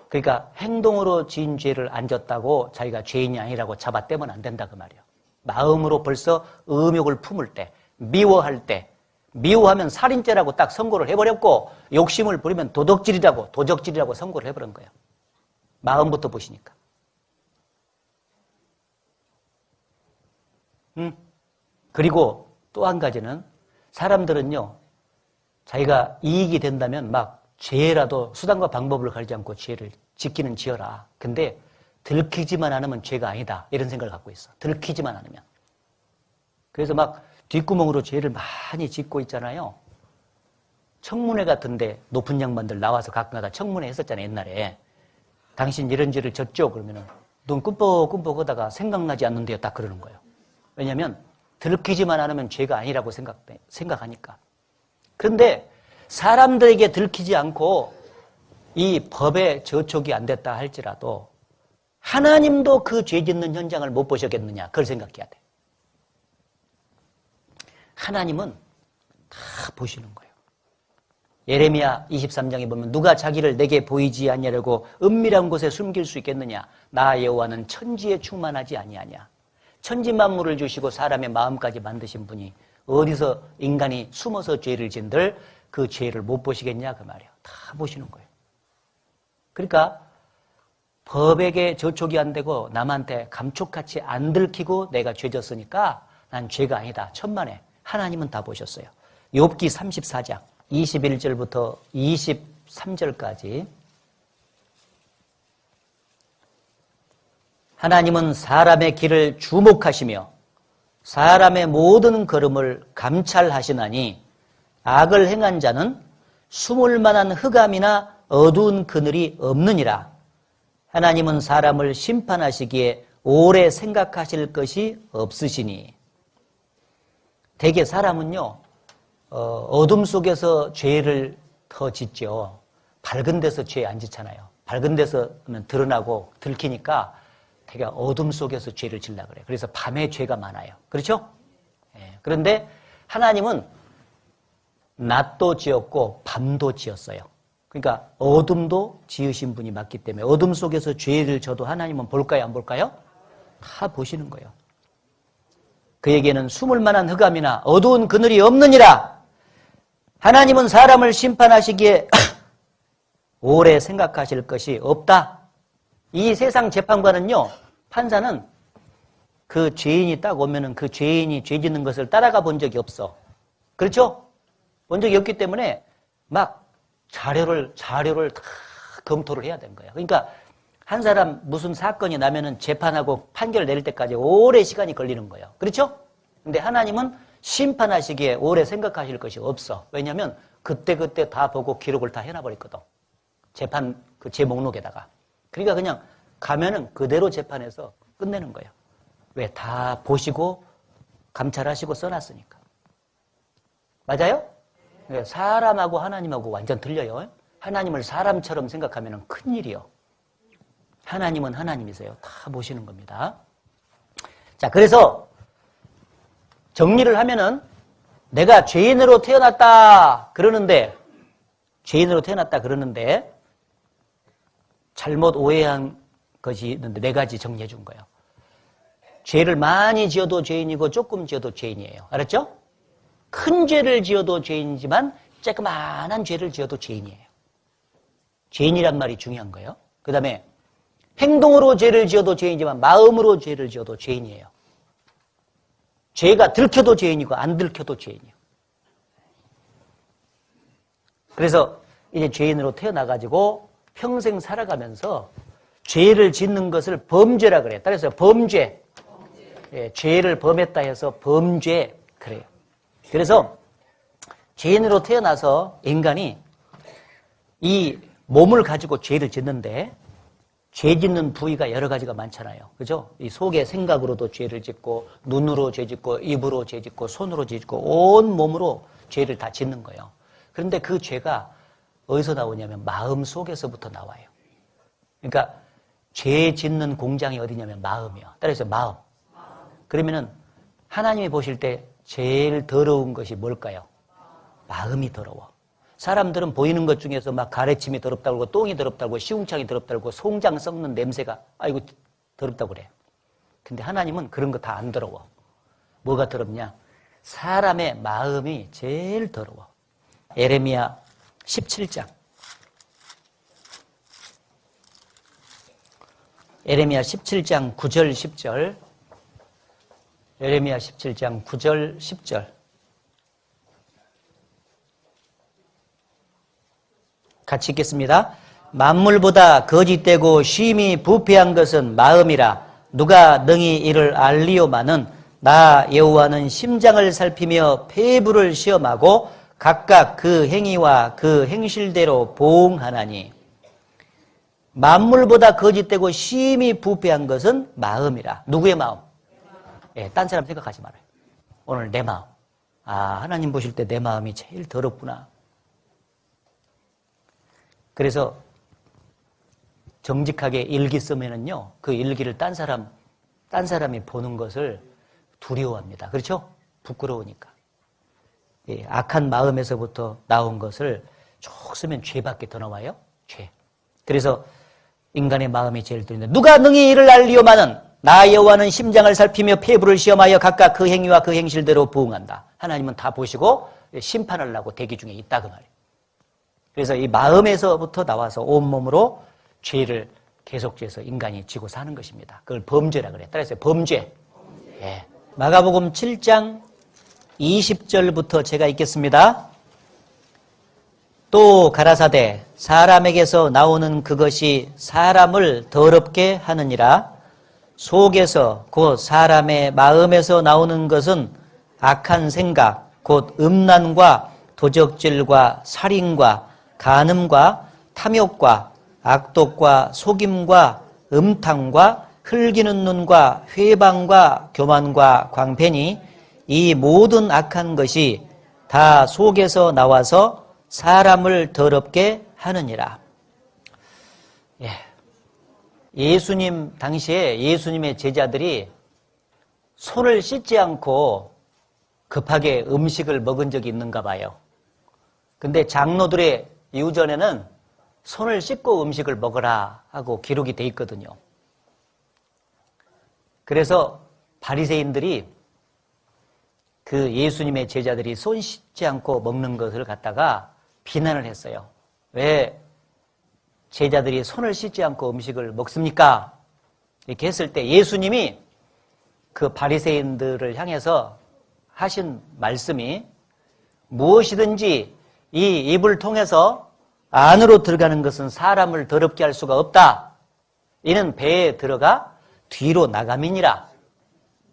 [SPEAKER 1] 그러니까 행동으로 지은 죄를 안 졌다고 자기가 죄인이 아니라고 잡아떼면 안 된다 그 말이에요. 마음으로 벌써 음욕을 품을 때, 미워할 때, 미워하면 살인죄라고 딱 선고를 해버렸고 욕심을 부리면 도적질이라고 선고를 해버린 거예요. 마음부터 보시니까. 그리고 또 한 가지는 사람들은요, 자기가 이익이 된다면 막 죄라도 수단과 방법을 가리지 않고 죄를 짓기는 지어라. 근데 들키지만 않으면 죄가 아니다. 이런 생각을 갖고 있어. 들키지만 않으면. 그래서 막 뒷구멍으로 죄를 많이 짓고 있잖아요. 청문회 같은데 높은 양반들 나와서 가끔가다 청문회 했었잖아요. 옛날에. 당신 이런 죄를 졌죠? 그러면은 눈 끔뻑끔뻑 하다가 생각나지 않는데요. 딱 그러는 거예요. 왜냐하면 들키지만 않으면 죄가 아니라고 생각하니까. 그런데 사람들에게 들키지 않고 이 법에 저촉이 안 됐다 할지라도 하나님도 그 죄 짓는 현장을 못 보셨겠느냐. 그걸 생각해야 돼. 하나님은 다 보시는 거예요. 예레미야 23장에 보면 누가 자기를 내게 보이지 아니하려고 은밀한 곳에 숨길 수 있겠느냐. 나 여호와는 천지에 충만하지 아니하냐. 천지 만물을 주시고 사람의 마음까지 만드신 분이 어디서 인간이 숨어서 죄를 진들 그 죄를 못 보시겠냐 그 말이에요. 다 보시는 거예요. 그러니까 법에게 저촉이 안 되고 남한테 감쪽같이 안 들키고 내가 죄졌으니까 난 죄가 아니다. 천만에 하나님은 다 보셨어요. 욥기 34장 21절부터 23절까지 하나님은 사람의 길을 주목하시며 사람의 모든 걸음을 감찰하시나니 악을 행한 자는 숨을 만한 흑암이나 어두운 그늘이 없느니라. 하나님은 사람을 심판하시기에 오래 생각하실 것이 없으시니. 대개 사람은요, 어둠 속에서 죄를 더 짓죠. 밝은 데서 죄 안 짓잖아요. 밝은 데서 드러나고 들키니까 되게 어둠 속에서 죄를 지려고 그래요. 그래서 밤에 죄가 많아요. 그렇죠? 예. 그런데 하나님은 낮도 지었고 밤도 지었어요. 그러니까 어둠도 지으신 분이 맞기 때문에 어둠 속에서 죄를 져도 하나님은 볼까요? 안 볼까요? 다 보시는 거예요. 그에게는 숨을 만한 흑암이나 어두운 그늘이 없느니라. 하나님은 사람을 심판하시기에 오래 생각하실 것이 없다. 이 세상 재판관은요, 판사는 그 죄인이 딱 오면은 그 죄인이 죄 짓는 것을 따라가 본 적이 없어. 그렇죠? 본 적이 없기 때문에 막 자료를 다 검토를 해야 되는 거예요. 그러니까 한 사람 무슨 사건이 나면은 재판하고 판결 내릴 때까지 오래 시간이 걸리는 거예요. 그렇죠? 근데 하나님은 심판하시기에 오래 생각하실 것이 없어. 왜냐하면 그때그때 다 보고 기록을 다 해놔버렸거든. 재판 그 제 목록에다가. 그러니까 그냥 가면은 그대로 재판해서 끝내는 거예요. 왜? 다 보시고 감찰하시고 써놨으니까. 맞아요? 사람하고 하나님하고 완전 틀려요. 하나님을 사람처럼 생각하면 큰일이요. 하나님은 하나님이세요. 다 보시는 겁니다. 자, 그래서 정리를 하면은 내가 죄인으로 태어났다 그러는데 잘못 오해한 것이 있는데 네 가지 정리해 준 거예요. 죄를 많이 지어도 죄인이고 조금 지어도 죄인이에요. 알았죠? 큰 죄를 지어도 죄인이지만 조그만한 죄를 지어도 죄인이에요. 죄인이란 말이 중요한 거예요. 그 다음에 행동으로 죄를 지어도 죄인이지만 마음으로 죄를 지어도 죄인이에요. 죄가 들켜도 죄인이고 안 들켜도 죄인이에요. 그래서 이제 죄인으로 태어나가지고 평생 살아가면서 죄를 짓는 것을 범죄라 그래요. 따라서 범죄. 예, 죄를 범했다 해서 범죄 그래요. 그래서 죄인으로 태어나서 인간이 이 몸을 가지고 죄를 짓는데 죄 짓는 부위가 여러 가지가 많잖아요. 그죠? 이 속의 생각으로도 죄를 짓고 눈으로 죄 짓고 입으로 죄 짓고 손으로 죄 짓고 온 몸으로 죄를 다 짓는 거예요. 그런데 그 죄가 어디서 나오냐면 마음 속에서부터 나와요. 그러니까 죄 짓는 공장이 어디냐면 마음이요. 따라서 마음. 그러면은 하나님이 보실 때 제일 더러운 것이 뭘까요? 마음이 더러워. 사람들은 보이는 것 중에서 막 가래침이 더럽다고 그러고 똥이 더럽다고 그러고 시궁창이 더럽다고 그러고 송장 썩는 냄새가 아이고 더럽다고 그래요. 근데 하나님은 그런 거 다 안 더러워. 뭐가 더럽냐? 사람의 마음이 제일 더러워. 예레미야 17장. 예레미야 17장 9절 10절. 예레미야 17장 9절 10절. 같이 읽겠습니다. 만물보다 거짓되고 쉼이 부패한 것은 마음이라. 누가 능히 이를 알리오마는 나 여호와는 심장을 살피며 폐부를 시험하고 각각 그 행위와 그 행실대로 보응하나니. 만물보다 거짓되고 쉼이 부패한 것은 마음이라. 누구의 마음? 예, 딴 사람 생각하지 말아요. 오늘 내 마음. 아, 하나님 보실 때 내 마음이 제일 더럽구나. 그래서 정직하게 일기 쓰면은요, 그 일기를 딴 사람이 보는 것을 두려워합니다. 그렇죠? 부끄러우니까. 예, 악한 마음에서부터 나온 것을 쭉 쓰면 죄밖에 더 나와요. 죄. 그래서 인간의 마음이 제일 두려운데 누가 능히 이를 알리오마는 나 여호와는 심장을 살피며 폐부를 시험하여 각각 그 행위와 그 행실대로 부응한다. 하나님은 다 보시고 심판하려고 대기 중에 있다 그 말이에요. 그래서 이 마음에서부터 나와서 온몸으로 죄를 계속해서 인간이 지고 사는 것입니다. 그걸 범죄라 그래요. 따라서 범죄. 예. 마가복음 7장 20절부터 제가 읽겠습니다. 또 가라사대 사람에게서 나오는 그것이 사람을 더럽게 하느니라. 속에서 곧 사람의 마음에서 나오는 것은 악한 생각 곧 음란과 도적질과 살인과 간음과 탐욕과 악독과 속임과 음탕과 흘기는 눈과 회방과 교만과 광패니 이 모든 악한 것이 다 속에서 나와서 사람을 더럽게 하느니라. 예. 예수님 당시에 예수님의 제자들이 손을 씻지 않고 급하게 음식을 먹은 적이 있는가 봐요. 근데 장로들의 이후전에는 손을 씻고 음식을 먹으라 하고 기록이 돼 있거든요. 그래서 바리새인들이 그 예수님의 제자들이 손 씻지 않고 먹는 것을 갖다가 비난을 했어요. 왜 제자들이 손을 씻지 않고 음식을 먹습니까? 이렇게 했을 때 예수님이 그 바리새인들을 향해서 하신 말씀이 무엇이든지 이 입을 통해서 안으로 들어가는 것은 사람을 더럽게 할 수가 없다. 이는 배에 들어가 뒤로 나감이니라.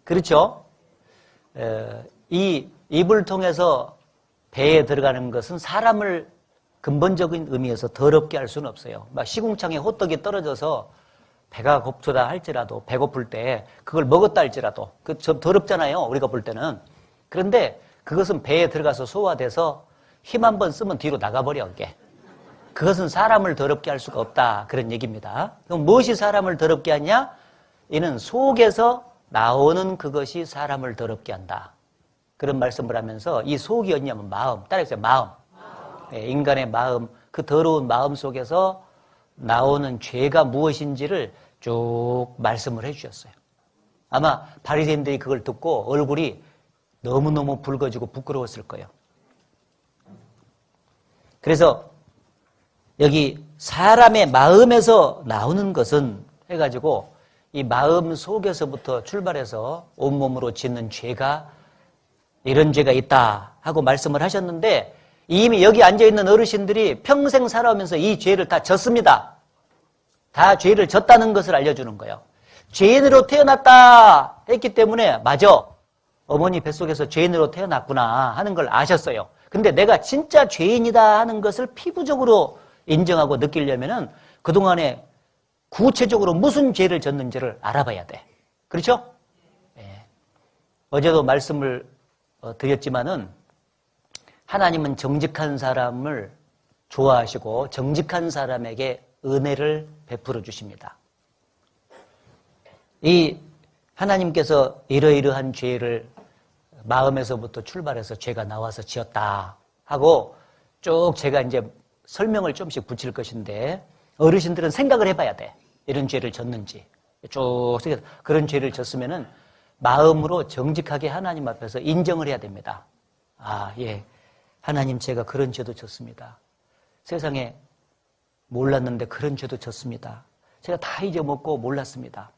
[SPEAKER 1] 그렇죠? 이 입을 통해서 배에 들어가는 것은 사람을 근본적인 의미에서 더럽게 할 수는 없어요. 막 시궁창에 호떡이 떨어져서 배가 고프다 할지라도 배고플 때 그걸 먹었다 할지라도 그 좀 더럽잖아요. 우리가 볼 때는. 그런데 그것은 배에 들어가서 소화돼서 힘 한번 쓰면 뒤로 나가버려. 이게. 그것은 사람을 더럽게 할 수가 없다. 그런 얘기입니다. 그럼 무엇이 사람을 더럽게 하냐? 이는 속에서 나오는 그것이 사람을 더럽게 한다. 그런 말씀을 하면서 이 속이 어디냐면 마음. 따라해보세요. 마음. 예, 인간의 마음, 그 더러운 마음 속에서 나오는 죄가 무엇인지를 쭉 말씀을 해주셨어요. 아마 바리새인들이 그걸 듣고 얼굴이 너무너무 붉어지고 부끄러웠을 거예요. 그래서 여기 사람의 마음에서 나오는 것은 해가지고 이 마음 속에서부터 출발해서 온몸으로 짓는 죄가 이런 죄가 있다 하고 말씀을 하셨는데 이미 여기 앉아있는 어르신들이 평생 살아오면서 이 죄를 다 졌습니다. 다 죄를 졌다는 것을 알려주는 거예요. 죄인으로 태어났다 했기 때문에 맞아. 어머니 뱃속에서 죄인으로 태어났구나 하는 걸 아셨어요. 근데 내가 진짜 죄인이다 하는 것을 피부적으로 인정하고 느끼려면은 그동안에 구체적으로 무슨 죄를 졌는지를 알아봐야 돼. 그렇죠? 예. 어제도 말씀을 드렸지만은 하나님은 정직한 사람을 좋아하시고 정직한 사람에게 은혜를 베풀어 주십니다. 이 하나님께서 이러이러한 죄를 마음에서부터 출발해서 죄가 나와서 지었다 하고 쭉 제가 이제 설명을 좀씩 붙일 것인데 어르신들은 생각을 해봐야 돼. 이런 죄를 졌는지. 쭉 그런 죄를 졌으면은 마음으로 정직하게 하나님 앞에서 인정을 해야 됩니다. 아, 예. 하나님 제가 그런 죄도 졌습니다. 세상에 몰랐는데 그런 죄도 졌습니다. 제가 다 잊어먹고 몰랐습니다.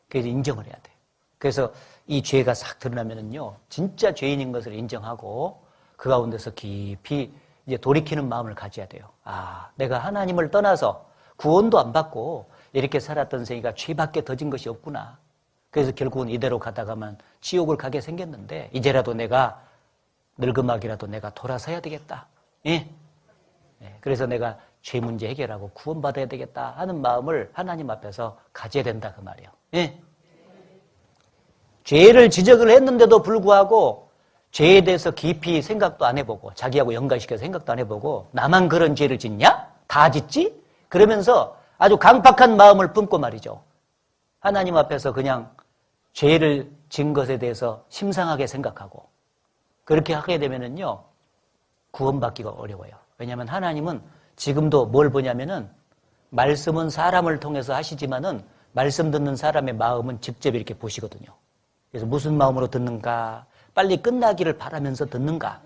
[SPEAKER 1] 그래서 인정을 해야 돼. 그래서 이 죄가 싹 드러나면은요, 진짜 죄인인 것을 인정하고 그 가운데서 깊이 이제 돌이키는 마음을 가져야 돼요. 아, 내가 하나님을 떠나서 구원도 안 받고 이렇게 살았던 생이가 죄밖에 더 진 것이 없구나. 그래서 결국은 이대로 가다가만 지옥을 가게 생겼는데 이제라도 내가 늙음하기라도 내가 돌아서야 되겠다. 예? 예, 그래서 내가 죄 문제 해결하고 구원받아야 되겠다 하는 마음을 하나님 앞에서 가져야 된다 그 말이에요. 예? 죄를 지적을 했는데도 불구하고 죄에 대해서 깊이 생각도 안 해보고 자기하고 연관시켜서 생각도 안 해보고 나만 그런 죄를 짓냐? 다 짓지? 그러면서 아주 강팍한 마음을 품고 말이죠. 하나님 앞에서 그냥 죄를 진 것에 대해서 심상하게 생각하고 그렇게 하게 되면은요 구원받기가 어려워요. 왜냐하면 하나님은 지금도 뭘 보냐면은 말씀은 사람을 통해서 하시지만은 말씀 듣는 사람의 마음은 직접 이렇게 보시거든요. 그래서 무슨 마음으로 듣는가, 빨리 끝나기를 바라면서 듣는가.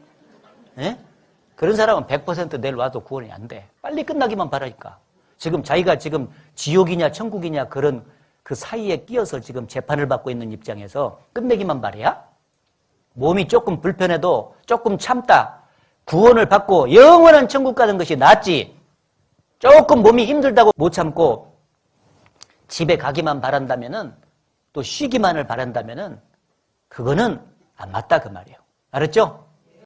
[SPEAKER 1] 예? 그런 사람은 100% 내일 와도 구원이 안 돼. 빨리 끝나기만 바라니까. 지금 자기가 지금 지옥이냐 천국이냐 그런 그 사이에 끼어서 지금 재판을 받고 있는 입장에서 끝내기만 바라야? 몸이 조금 불편해도 조금 참다 구원을 받고 영원한 천국 가는 것이 낫지. 조금 몸이 힘들다고 못 참고 집에 가기만 바란다면은 또 쉬기만을 바란다면은 그거는 안 맞다 그 말이에요. 알았죠?